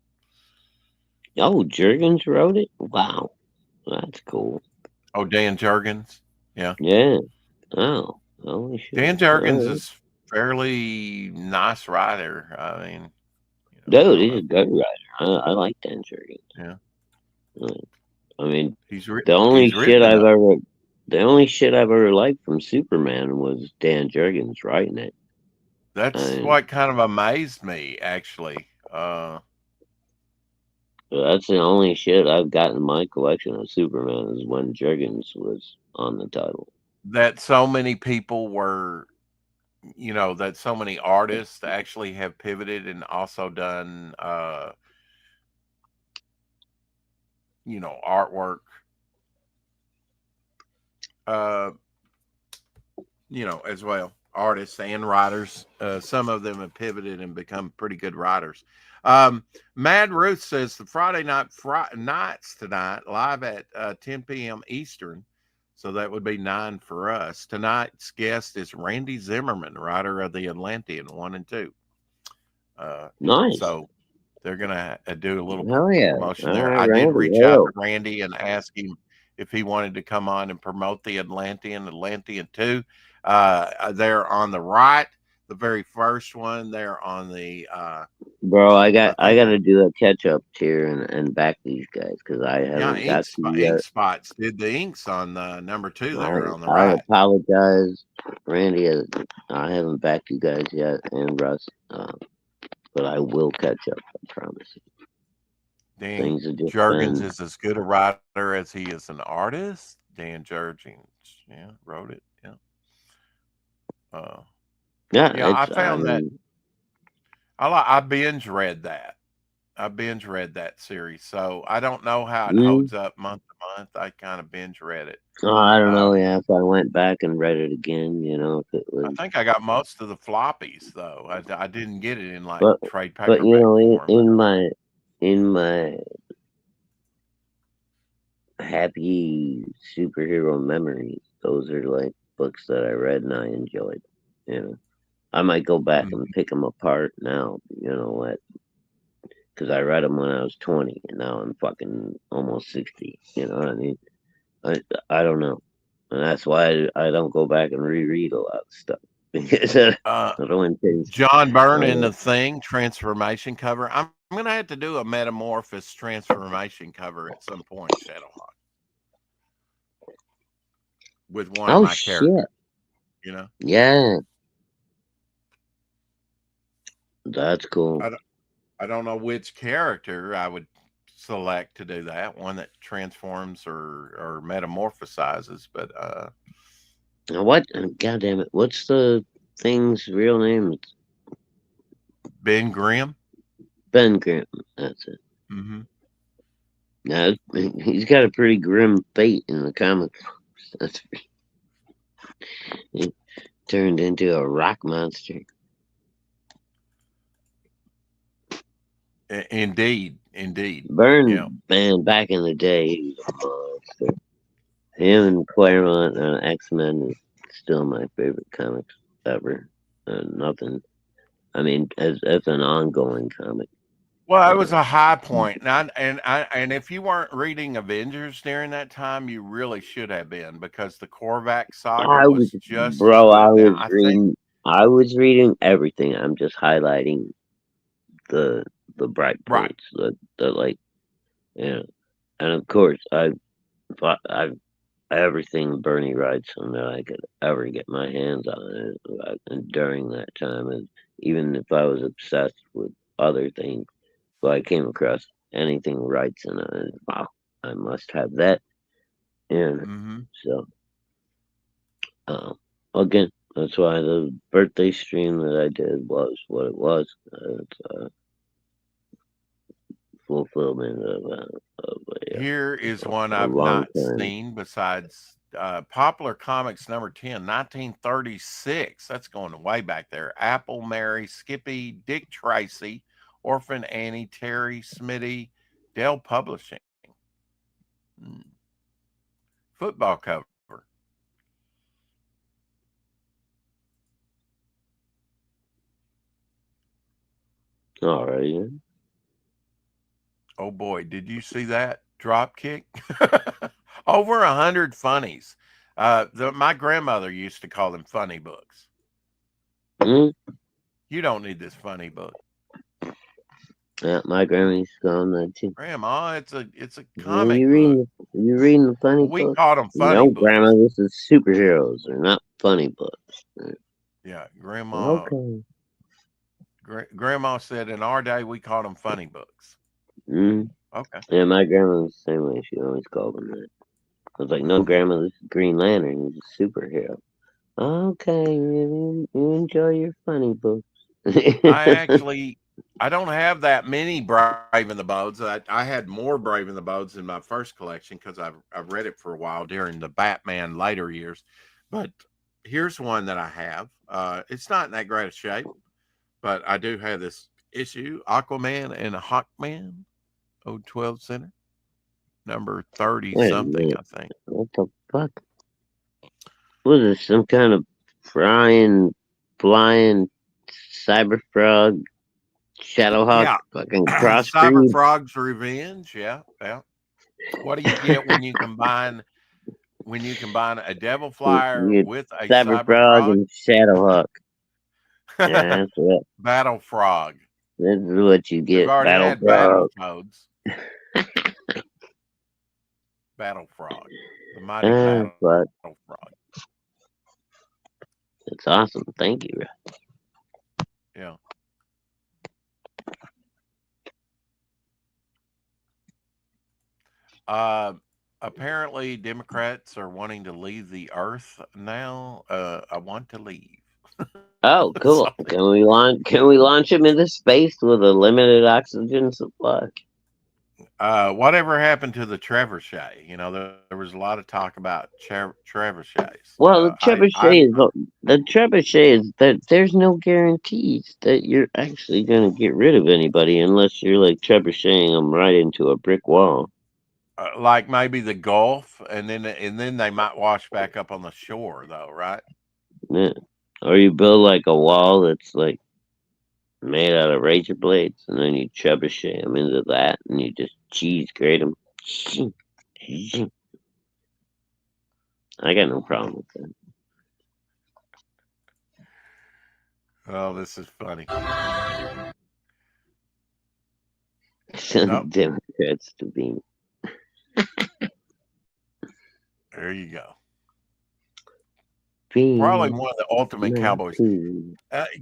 Oh, Jurgens wrote it? Wow. That's cool. Oh, Dan Jurgens? Yeah. Yeah. Oh, holy shit. Dan Jurgens is fairly nice writer. I mean, dude, he's a good writer. I like Dan Jurgens. Yeah. I mean, the only shit I've ever liked from Superman was Dan Jurgens writing it. That's what kind of amazed me, actually. That's the only shit I've got in my collection of Superman is when Jurgens was on the title. That so many people were, that so many artists actually have pivoted and also done, artwork, as well. Artists and writers. Some of them have pivoted and become pretty good writers. Mad Ruth says the Friday nights tonight, live at 10 p.m. Eastern. So that would be 9 for us. Tonight's guest is Randy Zimmerman, writer of the Atlantean 1 and 2. Nice. So they're going to do a little promotion there. I did reach out to Randy and ask him if he wanted to come on and promote the Atlantean 2. They're on the right, the very first one. They're on the bro. I got to do a catch up here and back these guys because I haven't got to ink spots. Did the inks on the #2 there on the right? I apologize, Randy. I haven't backed you guys yet, and Russ, but I will catch up. I promise. Dan Jurgens is as good a writer as he is an artist. Dan Jurgens, wrote it. I found that I binge read that. I binge read that series, so I don't know how it Mm. holds up month to month. I kind of binge read it. Oh, I don't know. Um, Yeah, if I went back and read it again, if it I was, think I got most of the floppies though. I didn't get it in like but trade but paperback form. in my happy superhero memories, those are like books that I read and I enjoyed. I might go back and Mhm. pick them apart now. What? Because I read them when I was 20, and now I'm fucking almost 60. You know what I mean? I I don't know, and that's why I don't go back and reread a lot of stuff because I Uh, don't intend. John Byrne in Uh, the Thing transformation cover. I'm gonna have to do a Metamorphosis transformation cover at some point, Shadowhawk, with one of oh my shit! characters. You know, Yeah, that's cool. I don't, I don't know which character I would select to do that. One that transforms or metamorphosizes, but Now what? God damn it! What's the thing's real name? It's Ben Grimm. Ben Grimm. That's it. Hmm. Now he's got a pretty grim fate in the comics. That's he turned into a rock monster. Indeed, indeed. Yeah. Burn, man, back in the day, he was a monster. Him and Claremont on X-Men is still my favorite comics ever. Nothing. I mean, as an ongoing comic. Well, it Uh, was a high point, and if you weren't reading Avengers during that time, you really should have been because the Korvac saga I was, was just as bro. good. Now, I think I was reading everything. I'm just highlighting the bright right. points. The like, you know, and of course, I've everything Bernie Wrightson that I could ever get my hands on. And during that time, and even if I was obsessed with other things, so I came across anything Wrightson, wow, I must have that. And Hmm. so, uh, again, that's why the birthday stream that I did was what it was. It's a fulfillment of Here is one a I've long not time. seen besides Popular Comics number 10, 1936. That's going way back there. Apple, Mary, Skippy, Dick Tracy, Orphan Annie, Terry, Smitty, Dell Publishing. Hmm. Football cover. All right, yeah. Oh boy, did you see that drop kick? Over 100 funnies. My grandmother used to call them funny books. Mm, You don't need this funny book, yeah, my grandma used to call them that too. Grandma. It's a Well, comic book. you reading the funny Well, we book? called them funny No, Grandma, books. this is superheroes. They're not funny books. Yeah, Grandma. Okay. Grandma said in our day we called them funny books. Mm. Okay. Yeah, my grandma was the same way. She always called them that. I was like, no, Grandma, this is Green Lantern. He's a superhero. Okay, you enjoy your funny books. I don't have that many Brave and the Bones. I had more Brave and the Bones in my first collection because I've read it for a while during the Batman later years. But here's one that I have. It's not in that great a shape, but I do have this issue: Aquaman and Hawkman, 012 Center, number 30 Wait a something, minute. I think. What the fuck? Was it some kind of flying cyber frog Shadowhawk Yeah, fucking Cyber crossbreed? Frog's Revenge. Yeah, yeah. What do you get when you combine a Devil Flyer You with a Cyber Cyber Frog Frog? and Shadowhawk. Yeah, Battle Frog. this is what you We've get, already Battle had Battle Frog. Toads. Battle Frog. The mighty Battle But Frog. it's awesome. Thank you. Yeah. Uh, apparently, Democrats are wanting to leave the earth now. I want to leave. Oh, cool. So, Can we launch him into space with a limited oxygen supply? whatever happened to the trebuchet? You know, there was a lot of talk about trebuchets. Well, the I trebuchet is that there's no guarantees that you're actually going to get rid of anybody unless you're like trebucheting them right into a brick wall. like maybe the Gulf, and then they might wash back up on the shore, though, right? Yeah. Or you build like a wall that's like made out of razor blades, and then you trebuchet them into that, and you just cheese grate them. I got no problem with that. Oh, this is funny. Send Nope. Democrats to be. There you go. Probably one of the ultimate cowboys. Can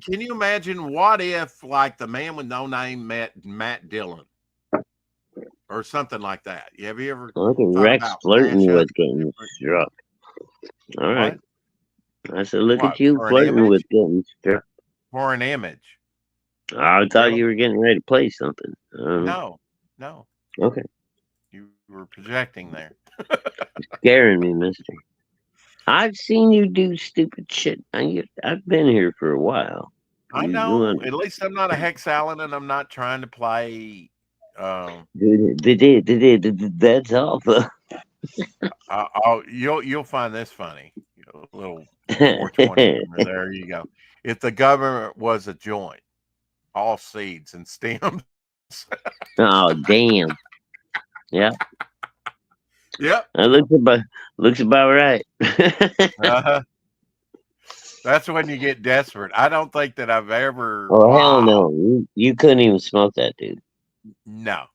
you imagine what if, like, the man with no name met Matt Dillon or something like that? Have you ever Look at thought Rex about flirting mashup with getting struck. All right. what? I said, look What, at you for an flirting image? with getting struck. For an image? I thought Really? you were getting ready to play something. No. Okay. You were projecting there. Scaring me, mister. I've seen you do stupid shit. I've been here for a while. I know. At least I'm not a Hex Allen, and I'm not trying to play. That's awful. You'll find this funny. A little 420 humor. There you go. If the government was a joint, all seeds and stems. Oh, damn. Yeah. Yep. That looks about right. That's when you get desperate. I don't think that I've ever. Oh, hell no. You couldn't even smoke that, dude. No,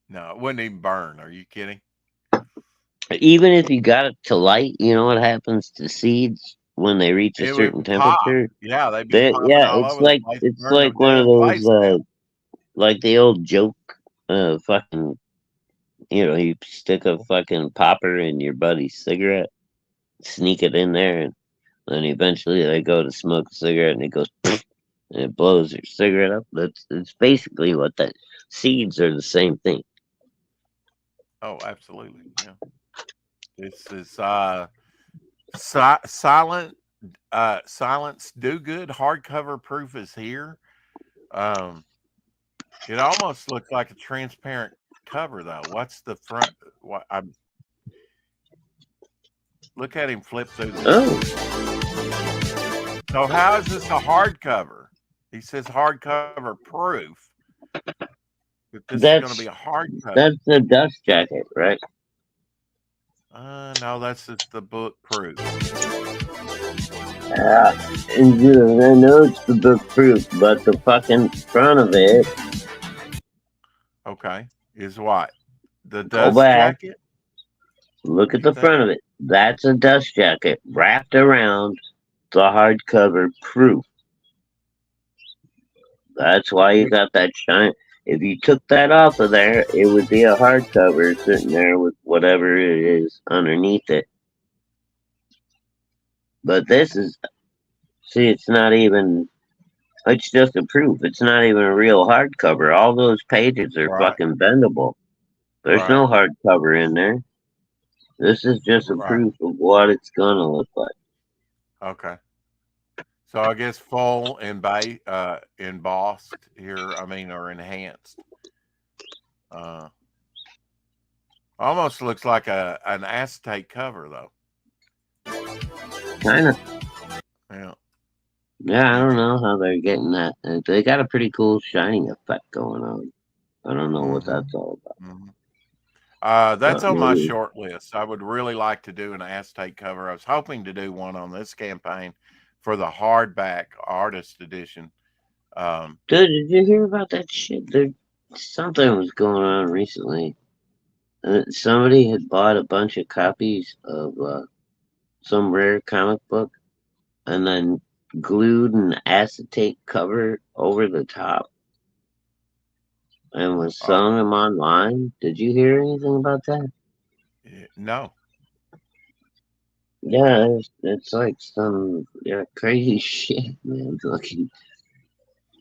it wouldn't even burn. Are you kidding? Even if you got it to light, you know what happens to seeds when they reach a It certain would pop. temperature? Yeah, they'd be popping all over the place. It's burn like them one dead of in those place. like the old joke fucking, you stick a fucking popper in your buddy's cigarette, sneak it in there, and then eventually they go to smoke a cigarette and it goes and it blows your cigarette up. It's basically what that seeds are the same thing. Oh, absolutely. Yeah. This is silence do good hardcover proof is here. It almost looks like a transparent cover though. What's the front? Look at him flip through this. Oh. So how is this a hardcover? He says hardcover proof. But this is going to be a hardcover. That's the dust jacket, right? No, that's just the book proof. Yeah, I know it's the book proof, but the fucking front of it. Okay, is what? The dust jacket? Look at the front of it. That's a dust jacket wrapped around the hardcover proof. That's why you got that shine. If you took that off of there, it would be a hardcover sitting there with whatever it is underneath it. But this is, see, it's not even, it's just a proof. It's not even a real hardcover. All those pages are fucking bendable. There's no hardcover in there. This is just a proof of what it's going to look like. Okay. So I guess full and embossed here, or enhanced. Almost looks like an acetate cover though. Kind of. Yeah. Yeah, I don't know how they're getting that. They got a pretty cool shining effect going on. I don't know what that's all about. That's on my short list. I would really like to do an acetate cover. I was hoping to do one on this campaign for the hardback artist edition. Dude, did you hear about that shit? Something was going on recently. Somebody had bought a bunch of copies of some rare comic book and then glued an acetate cover over the top and was selling them online. Did you hear anything about that? No. Yeah, it's like some crazy shit, man. Fucking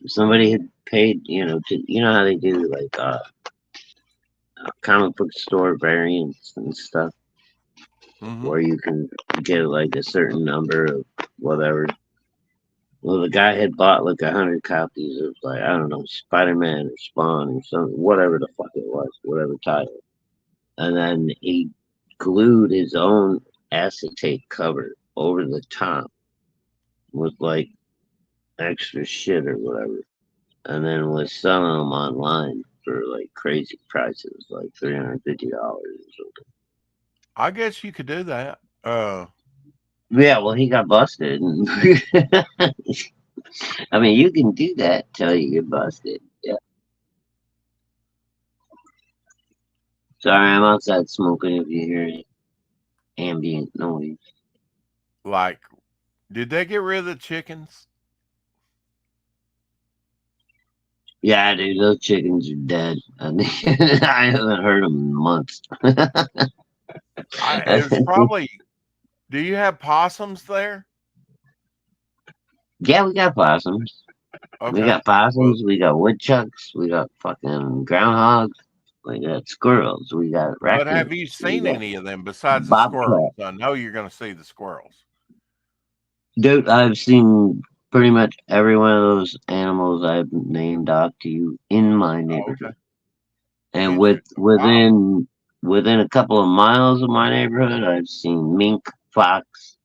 somebody had paid, you know how they do like comic book store variants and stuff, Mm-hmm. where you can get like a certain number of whatever. Well, the guy had bought like 100 copies of like I don't know Spider-Man or Spawn or something, whatever the fuck it was, whatever title, and then he glued his own acetate cover over the top with like extra shit or whatever, and then was selling them online for like crazy prices, like $350 or something. I guess you could do that. Yeah, well, he got busted. I mean, you can do that till you get busted. Yeah. Sorry, I'm outside smoking. If you hear any ambient noise. Like, did they get rid of the chickens? Yeah, dude, those chickens are dead. I haven't heard them in months. It was probably. Do you have possums there? Yeah, we got possums. Okay. We got possums. We got woodchucks. We got fucking groundhogs. We got squirrels. We got raccoons. But have you seen got any of them besides the bobcat. squirrels? I know you're going to see the squirrels. Dude, I've seen pretty much every one of those animals I've named off to you in my neighborhood. Okay. And Interesting. Wow. within a couple of miles of my neighborhood, I've seen mink, fox,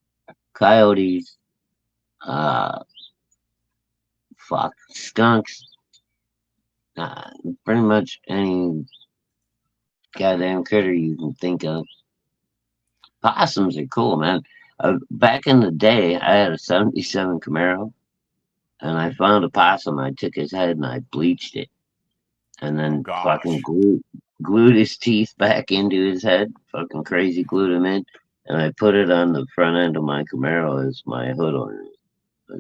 coyotes, skunks, pretty much any goddamn critter you can think of. Possums are cool, man. Back in the day, I had a '77 Camaro, and I found a possum. I took his head and I bleached it, and then fucking Gosh. glued his teeth back into his head. Fucking crazy, glued him in, and I put it on the front end of my Camaro as my hood ornament.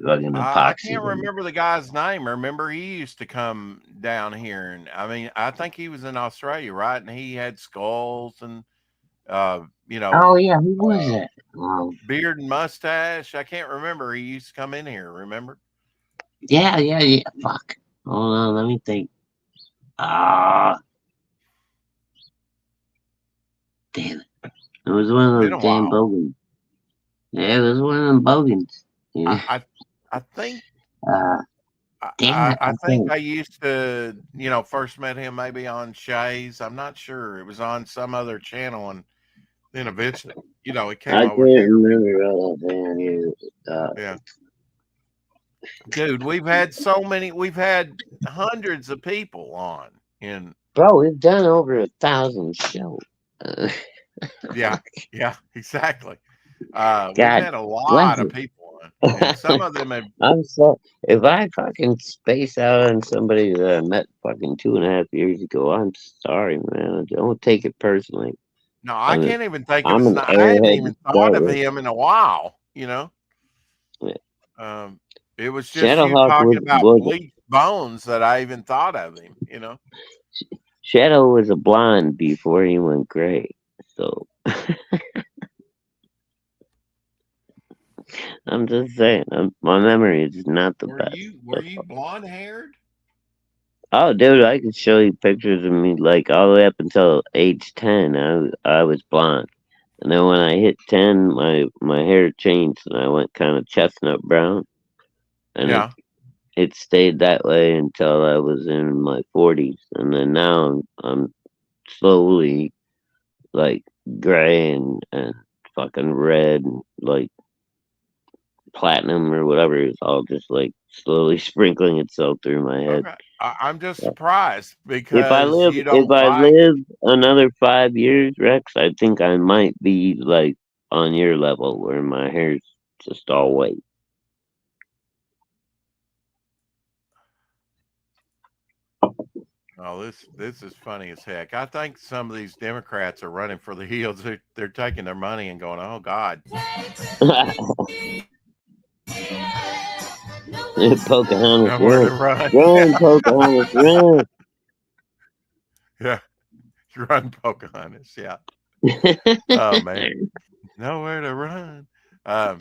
Fucking I epoxy. can't remember the guy's name. Remember, he used to come down here, and I mean, I think he was in Australia, right? And he had skulls and, Oh yeah, who was that? beard and mustache. I can't remember. He used to come in here. Remember? Yeah. Fuck. Hold on, let me think. Damn it! It was one of Been a those damn while. bogans. Yeah, it was one of them bogans. Yeah. I think. Damn it! I think I used to, first met him maybe on Shays. I'm not sure. It was on some other channel, and then eventually, it I came can't over here. remember all that here. Yeah, dude, we've had hundreds of people on, and Bro, we've done over 1,000 shows. yeah, exactly. We've God had a lot of people on, and some of them have. I'm so if I fucking space out on somebody that I met fucking 2.5 years ago, I'm sorry, man. Don't take it personally. No, I I'm, can't even think of I'm his an name. I hadn't airhead even to thought start of with. him in a while. Yeah. It was just you Shadowhawk talking about was bleached bones that I even thought of him. Shadow was a blonde before he went gray. So I'm just saying, my memory is not the best. Were you blonde haired? Oh, dude, I could show you pictures of me like all the way up until age 10. I was blonde, and then when I hit 10, my hair changed and I went kind of chestnut brown, and Yeah. it stayed that way until I was in my 40s, and then now I'm slowly like gray and fucking red and like platinum or whatever. It's all just like slowly sprinkling itself through my head. Okay. I'm just surprised If I because you don't live another 5 years, Rex, I think I might be like on your level where my hair's just all white. Oh, this is funny as heck. I think some of these Democrats are running for the hills. They're taking their money and going, "Oh God." Pocahontas, Nowhere to run. run, Pocahontas, run. Yeah. Run, Pocahontas. Yeah. Oh man. Nowhere to run. I'm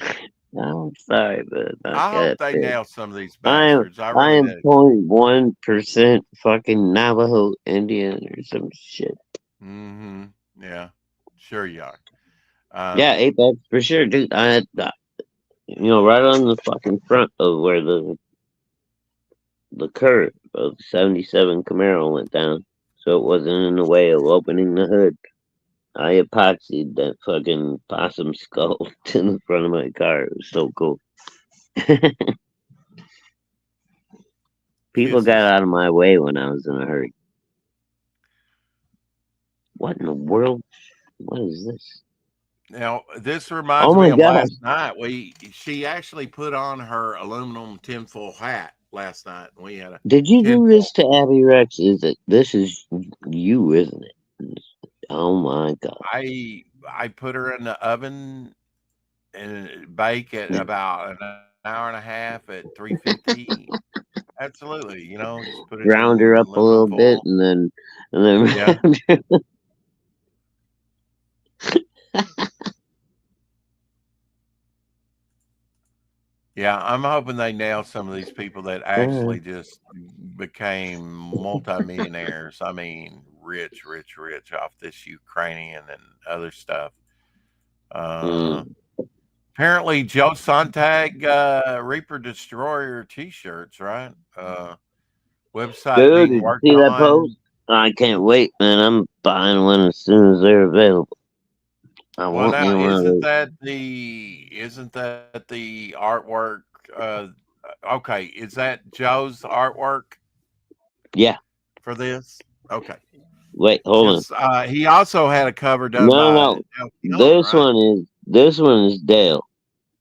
sorry, but I I hope got they pissed. nail some of these I am bastards. I I really am do. 0.1% fucking Navajo Indian or some shit. Mm-hmm. Yeah, sure you are. Yeah, Apex for sure, dude. I had right on the fucking front of where the curve of the 77 Camaro went down, so it wasn't in the way of opening the hood. I epoxied that fucking possum skull to the front of my car. It was so cool. People got Kisses. out of my way when I was in a hurry. What in the world? What is this? Now, this Oh reminds my me of gosh. last night. She actually put on her aluminum tinfoil hat last night. We had a Did you do tinfoil. this to Abby Rex? This is you, isn't it? Oh my god. I put her in the oven and bake at about an hour and a half at 350. Absolutely, just put it Ground her in up a little aluminum bit foil. and then Yeah. Yeah, I'm hoping they nail some of these people that actually just became multimillionaires. I mean, rich, rich, rich off this Ukrainian and other stuff. Apparently, Joe Sontag, Reaper Destroyer T-shirts, right? Website Dude, being did you worked see that on. post? I can't wait, man. I'm buying one as soon as they're available. I Well, want me now one of those. isn't that the artwork? Okay, is that Joe's artwork Yeah. for this? Okay, Wait, hold on. because he also had a cover done No, by no. Del Keown, right? This one is Dale.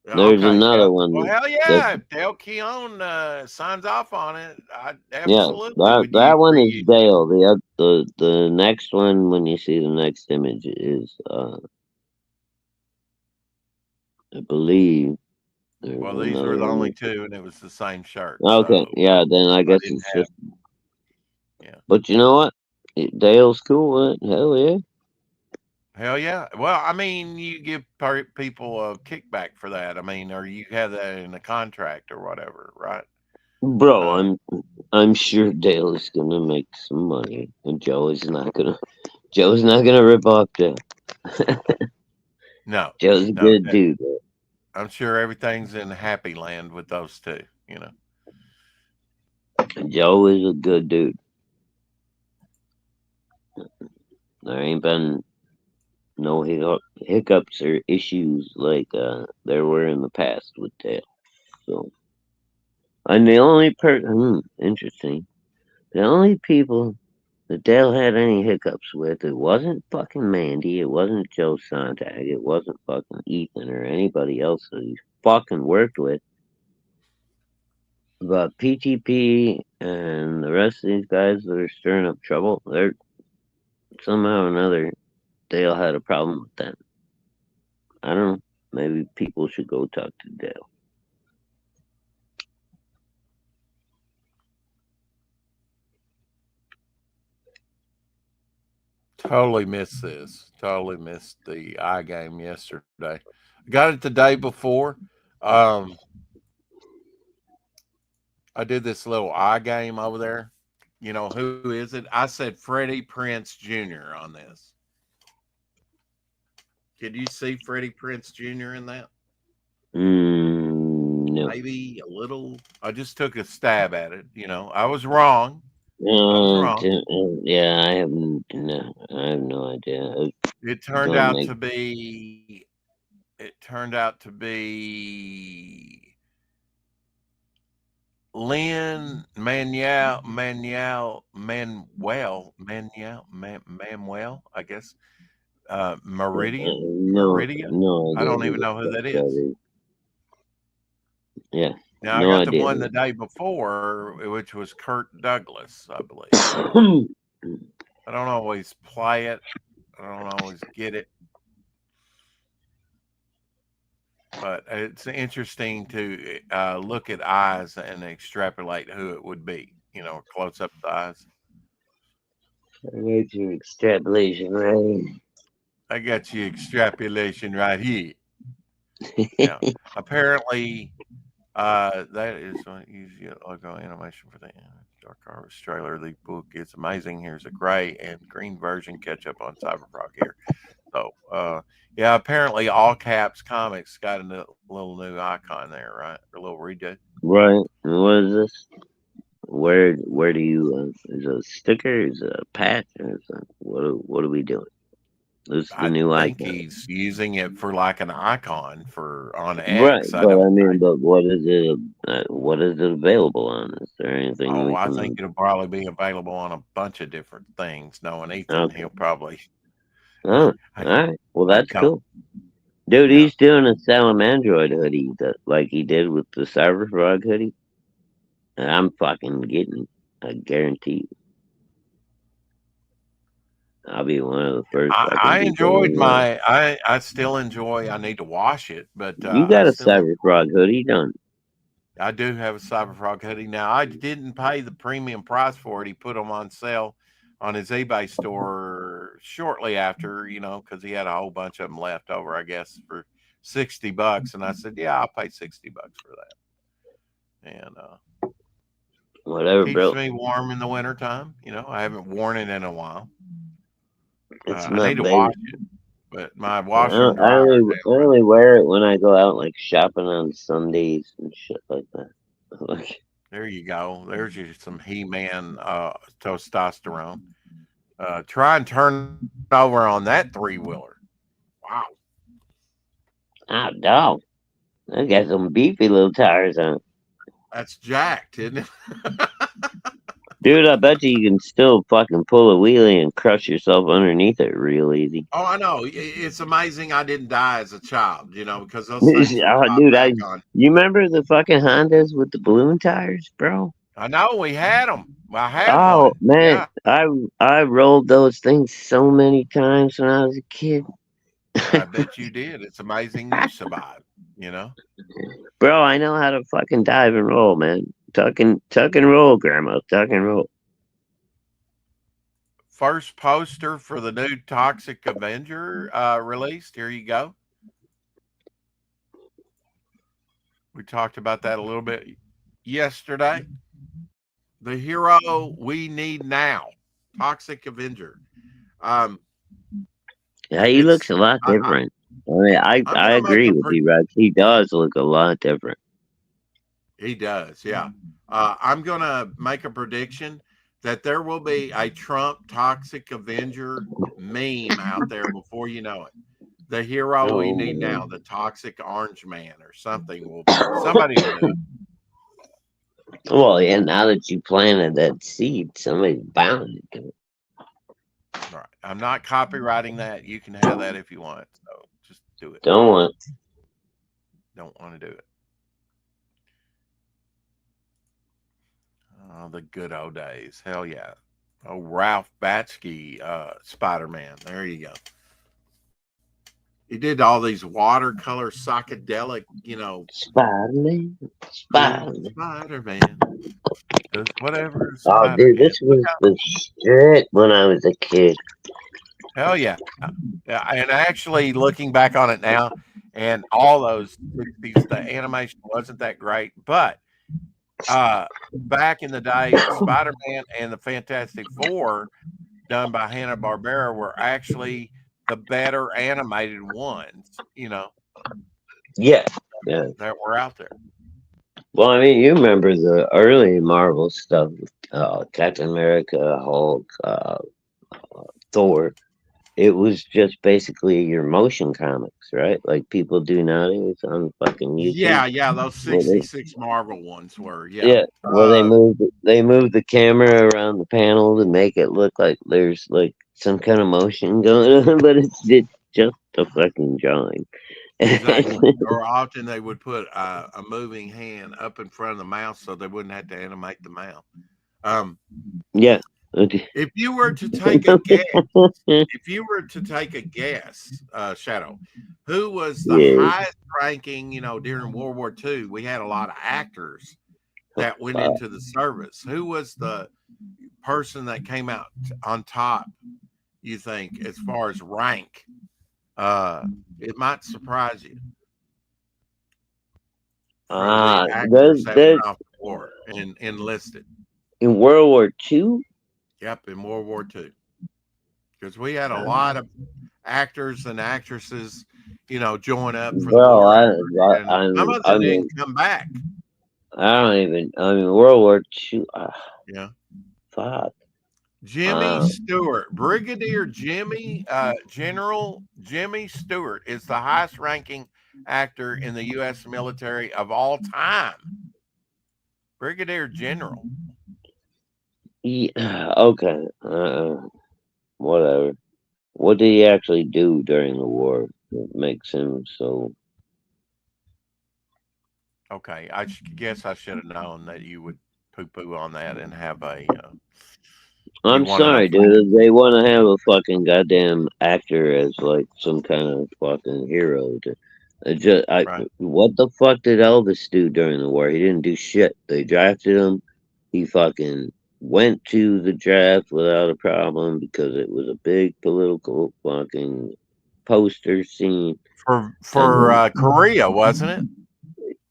There's Okay, another Del. one Well, hell that's yeah, if Del Keown signs off on it, I yeah. absolutely would That one is reuse it. Dale. The next one, when you see the next image, is I believe there's Well, these were another the only one. two, and it was the same shirt, Okay, so yeah. Then I I guess didn't it's have. just. Yeah. But you know what? Dale's cool with it. Hell yeah. Hell yeah. Well, I mean, you give people a kickback for that. I mean, or you have that in a contract or whatever, right? Bro, I'm sure Dale is gonna make some money, and Joe's not gonna rip off Dale. No, Joe's a no. good dude. Man. I'm sure everything's in happy land with those two. Joe is a good dude. There ain't been no hiccups or issues like there were in the past with Dale. So, and the only interesting, the only people that Dale had any hiccups with, it wasn't fucking Mandy, it wasn't Joe Sontag, it wasn't fucking Ethan or anybody else that he fucking worked with. But PTP and the rest of these guys that are stirring up trouble, they're somehow or another, Dale had a problem with them. I don't know. Maybe people should go talk to Dale. Totally missed this. Totally missed the eye game yesterday. Got it the day before. I did this little eye game over there. Who is it? I said Freddie Prince Jr. on this. Could you see Freddie Prince Jr. in that? No. Maybe a little. I just took a stab at it. I was wrong. I was wrong. Yeah, I have no idea. It turned out to be. It turned out to be Lynn Manuel, I guess. Meridia. No I idea don't who even the know who fuck that is. that is. Yeah, Now I no got the idea. one the day before, which was Kurt Douglas, I believe. I don't always play it. I don't always get it. But it's interesting to look at eyes and extrapolate who it would be. Close up the eyes. I got your extrapolation right. I got your extrapolation right here. Yeah. Apparently, that is easy logo animation for the Dark Harvest trailer. The book is amazing. Here's a gray and green version. Catch up on Cyberfrog here. So, yeah, apparently All Caps Comics got a little new icon there, right? A little redo. Right. And what is this? Where do you is it a sticker? Is it a patch? Or is it, what are we doing? This is the I new think icon. he's using it for like an icon for on Right, X. I but don't. I mean, but what is it? What is it available on? Is there anything Oh, we I can? think it'll probably be available on a bunch of different things. Knowing Ethan, Okay. he'll probably. Oh, I, all right. Well, I that's come. cool, dude. Yeah. He's doing a Salamandroid hoodie that like he did with the Cyberfrog hoodie. And I'm fucking getting. I guarantee. I'll be one of the first fucking I people. enjoyed my. I still enjoy. I need to wash it, but You I got a still. Cyberfrog hoodie, don't I do have a Cyberfrog hoodie now. I didn't pay the premium price for it. He put them on sale on his eBay store shortly after, because he had a whole bunch of them left over, I guess, for $60. And I said, yeah, I'll pay $60 for that. And Whatever, keeps bro. me warm in the wintertime. I haven't worn it in a while. It's I not need to bad. wash it, but my I washer and I dryer. only, I only wear it when I go out like shopping on Sundays and shit like that. Like, There you go. There's you some He-Man testosterone. Try and turn over on that three-wheeler. Wow. oh, dog. I got some beefy little tires on it. That's jacked, isn't it? Dude, I bet you can still fucking pull a wheelie and crush yourself underneath it real easy. Oh, I know. It's amazing I didn't die as a child, because those things will Oh, pop dude, back on. you remember the fucking Hondas with the balloon tires, bro? I know we had them. I had Oh one. man, Yeah, I rolled those things so many times when I was a kid. I bet you did. It's amazing you survived. Bro, I know how to fucking dive and roll, man. Tuck and roll, grandma. Tuck and roll. First poster for the new Toxic Avenger released. Here you go. We talked about that a little bit yesterday. The hero we need now, Toxic Avenger. Yeah, he looks a lot different. I mean, I agree with you, Rex. He does look a lot different. He does, yeah. I'm going to make a prediction that there will be a Trump Toxic Avenger meme out there before you know it. The hero we need now, the Toxic Orange Man or something will be. Somebody will do it. Well, yeah, now that you planted that seed, somebody's bound to do it. Right. I'm not copywriting that. You can have that if you want. So just do it. Don't want to do it. Oh, the good old days. Hell yeah. Oh, Ralph Batsky, Spider-Man. There you go. He did all these watercolor psychedelic, Spider-Man. Spider-Man. Does whatever. Oh, dude, this was the shit when I was a kid. Hell yeah. Yeah. And actually, looking back on it now, and all those 60s, the animation wasn't that great, but back in the day, Spider-Man and the Fantastic Four, done by Hanna-Barbera, were actually the better animated ones, Yeah. that were out there. Well, I mean, you remember the early Marvel stuff, Captain America, Hulk, Thor. It was just basically your motion comics, right? Like people do nowadays on fucking YouTube. Yeah, those 66 Marvel ones were, Yeah, well, they moved the camera around the panel to make it look like there's like some kind of motion going on, but it's just a fucking drawing. Exactly. Or often they would put a moving hand up in front of the mouth so they wouldn't have to animate the mouth. Yeah. If you were to take a guess, Shadow, who was the highest ranking, during World War II? We had a lot of actors that went into the service. Who was the person that came out on top, you think, as far as rank? It might surprise you. the actors those that went off the war and enlisted. in World War II. Yep, in World War II. Because we had a lot of actors and actresses, join up for the Well, war I, effort, I, and some of I them mean, didn't come back. I mean, World War II. Yeah. Fuck. Jimmy Stewart, Brigadier Jimmy, General Jimmy Stewart is the highest ranking actor in the U.S. military of all time. Brigadier General. Yeah, okay. Whatever. What did he actually do during the war that makes him so? Okay, I guess I should have known that you would poo-poo on that and have a. I'm want an sorry, dude. They want to have a fucking goddamn actor as like some kind of fucking hero. Right. What the fuck did Elvis do during the war? He didn't do shit. They drafted him. He fucking went to the draft without a problem because it was a big political fucking poster scene. For Korea, wasn't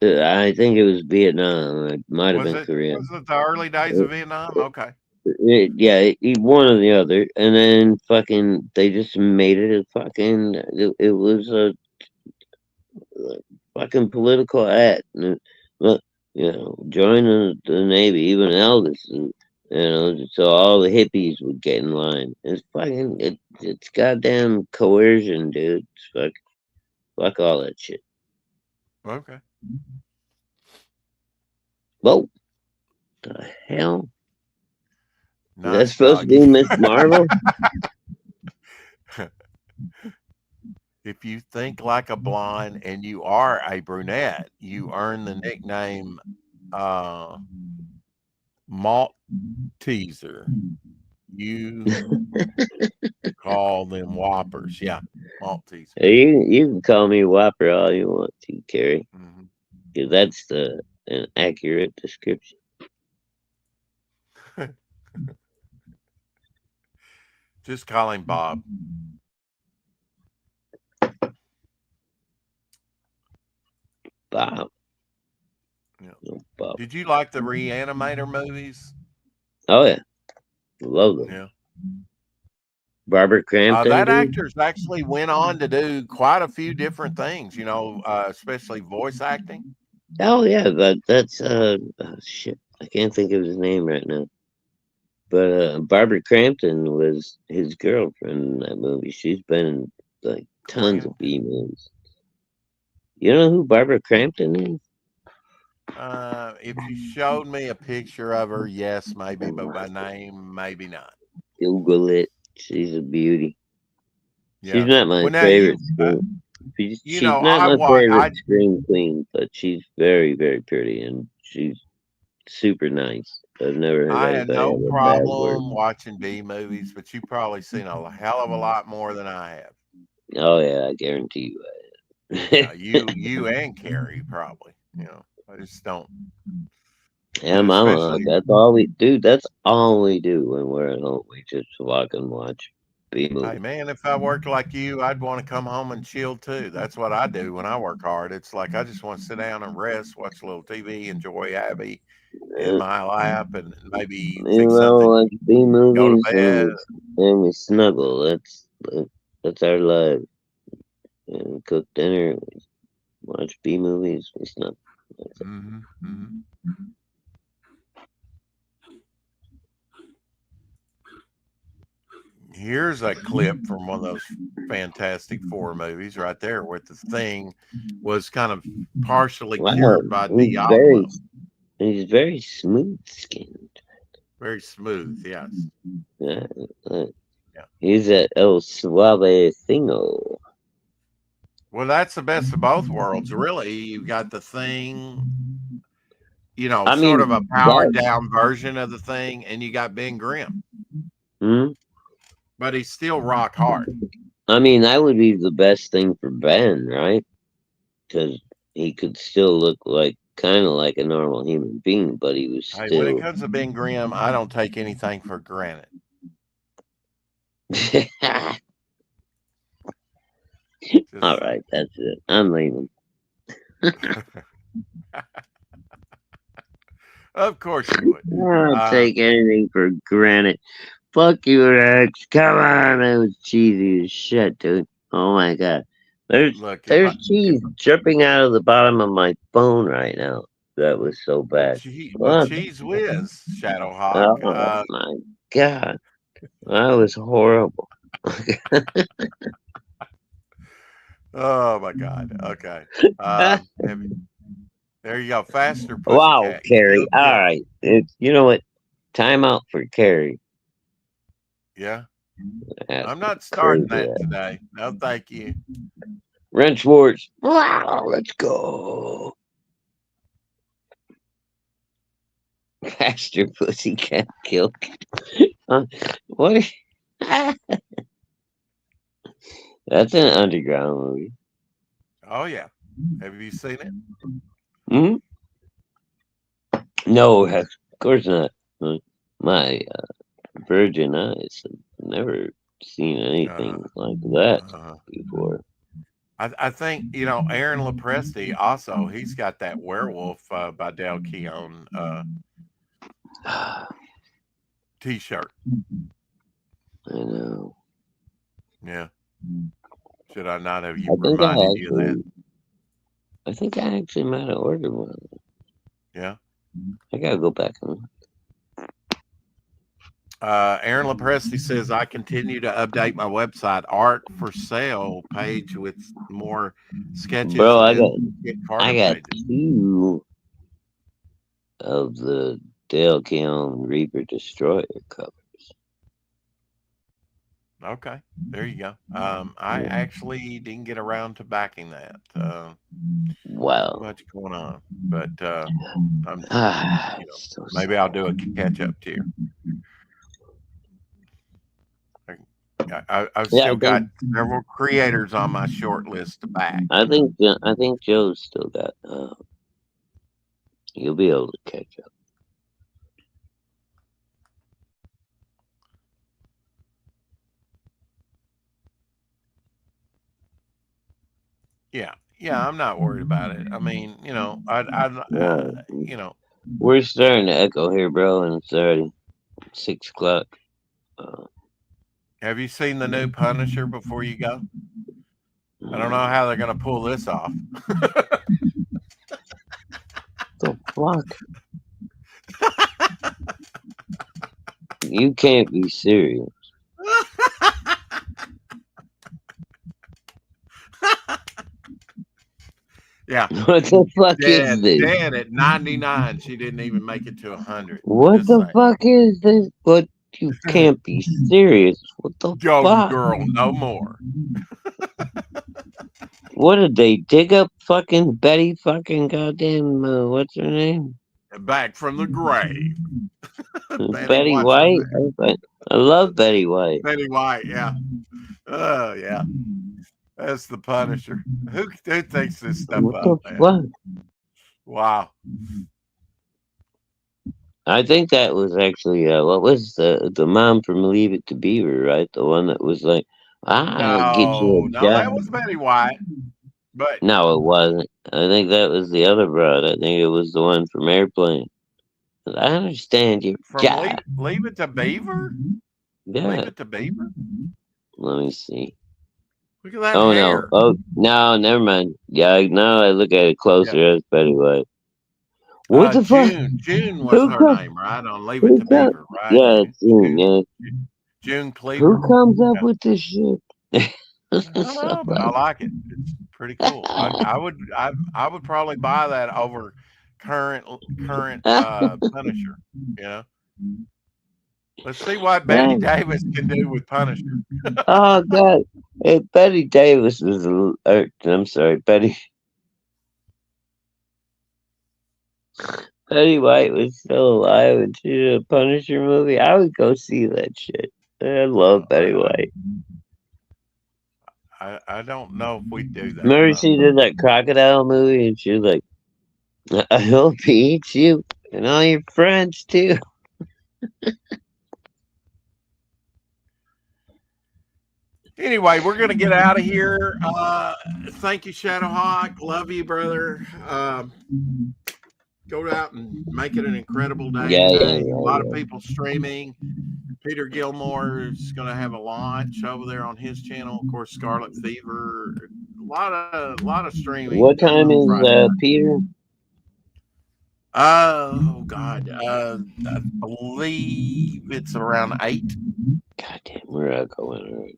it? I think it was Vietnam. It might have been Korea. Was it the early days of Vietnam? Okay. One or the other, and then fucking they just made it a fucking. It was a fucking political act. Look, join the Navy, even Elvis, so all the hippies would get in line. It's fucking it's goddamn coercion, dude. It's fuck all that shit. Okay. Whoa, the hell. Is that Nice supposed to doggy. be Miss Marvel? If you think like a blonde and you are a brunette, you earn the nickname Malteser. You call them whoppers. Yeah, Maltesers. You can call me Whopper all you want to, Carrie. Mhm. Because that's an accurate description. Just call him Bob. Bob. Yeah. No, Bob. Did you like the Reanimator movies? Oh yeah, love them. Yeah. Barbara Crampton. That dude. actors actually went on to do quite a few different things, especially voice acting. Oh yeah, that's shit. I can't think of his name right now. But Barbara Crampton was his girlfriend in that movie. She's been in like tons of B movies. You know who Barbara Crampton is? If you showed me a picture of her, yes, maybe, but by name, maybe not. Google it. She's a beauty. Yeah. She's not my favorite. She's not my favorite scream queen, but she's very, very pretty and she's super nice. I've never heard I anybody had no have a bad problem word. watching B movies, but you've probably seen a hell of a lot more than I have. Oh yeah, I guarantee you. Yeah, you and Carrie probably. I just don't. Yeah, mama, that's all we do. That's all we do when we're at home. We just walk and watch B movies. Hey man, if I worked like you, I'd want to come home and chill too. That's what I do when I work hard. It's like I just want to sit down and rest, watch a little TV, enjoy Abby in my lap, and maybe fix something. Like B movies, go to bed. And we snuggle. That's our life. And we cook dinner, we watch B movies, we snuggle. Mm-hmm, mm-hmm. Here's a clip from one of those Fantastic Four movies right there, where the Thing was kind of partially cured by Diablo. He's very smooth skinned. Very smooth, yes. Yeah. He's a El Suave Thingo. Well, that's the best of both worlds, really. You've got the Thing, sort of a powered down version of the Thing, and you got Ben Grimm. Hmm? But he's still rock hard. I mean, that would be the best thing for Ben, right? Because he could still look kind of like a normal human being, but he was still. Hey, when it comes to Ben Grimm, I don't take anything for granted. All right, that's it. I'm leaving. Of course you would. I don't take anything for granted. Fuck you, Rex. Come on, that was cheesy as shit, dude. Oh my god. There's Look, there's cheese dripping out of the bottom of my phone right now. That was so bad. well, What? cheese whiz, Shadowhawk. Oh my god. That was horrible. Oh my God. Okay. There you go. Faster, Wow, pussycat. Carrie. Kill. All right. You know what? Time out for Carrie. Yeah. That's I'm not starting crazy. that today. No, thank you. Wrench Wars. Wow, let's go. Faster Pussycat Kill. What? That's an underground movie. Oh yeah. Have you seen it? Hmm? No, of course not. My virgin eyes have never seen anything like that before. I think Aaron Lopresti also. He's got that Werewolf by Dale Keown T-shirt. I know. Yeah. Should I not have I think I actually might have ordered one. Yeah. I gotta go back on. Aaron Lopresti says I continue to update my website art for sale page with more sketches. Bro, I and got pages. 2 of the Dale Keown Reaper Destroyer covers. Okay, there you go. I actually didn't get around to backing that. Wow. Much going on, but So maybe I'll do a catch up tier. I've still got several creators on my short list to back. I think Joe's still got. You'll be able to catch up. Yeah, I'm not worried about it. I mean, we're starting to echo here, bro, and it's already 6 o'clock. Have you seen the new Punisher before you go? I don't know how they're going to pull this off. The fuck? You can't be serious. Yeah. What the fuck is this? Dead at 99. She didn't even make it to 100. What the fuck is this? What? You can't be serious. What the fuck? Girl, no more. What did they dig up fucking Betty fucking goddamn, what's her name? Back from the grave. Betty White? I love Betty White. Betty White, yeah. Oh, yeah. That's the Punisher. Who thinks this stuff What up, the man? fuck? Wow. I think that was actually, what was the mom from Leave It to Beaver, right? The one that was like, I'll get you a job. No, that was Betty White. But no, it wasn't. I think that was the other broad. I think it was the one from Airplane. I understand your job. Leave It to Beaver? Yeah. Leave It to Beaver? Let me see. Look at that No. hair. Oh, no, never mind. Yeah, now I look at it closer. Yeah. That's Betty White. What the fuck? June was her name, right? On Leave It to Beaver, right? Yeah, June, yeah. June Cleaver. Who comes up with this shit? I don't know, but I like it. It's pretty cool. I would probably buy that over current Punisher. You know. Let's see what Betty Davis can do with Punisher. Oh God! Hey, Betty Davis was. I'm sorry, Betty. Betty White was still alive and she did a Punisher movie. I would go see that shit. I love Betty White. I don't know if we do that. Remember she did that crocodile movie and she was like, I hope he eats you and all your friends too. Anyway, we're gonna get out of here. Thank you, Shadowhawk. Love you, brother. Go out and make it an incredible day. Yeah, today. yeah, A lot of yeah. people streaming. Peter Gilmore is going to have a launch over there on his channel. Of course, Scarlet Fever. A lot of streaming. What time is Friday. Peter? Oh God, I believe it's around 8. God damn, we're out going.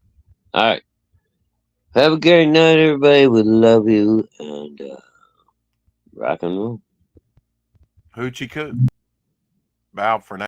All right. Have a great night, everybody. We love you and rock and roll. Hoochie coo. Bow for now.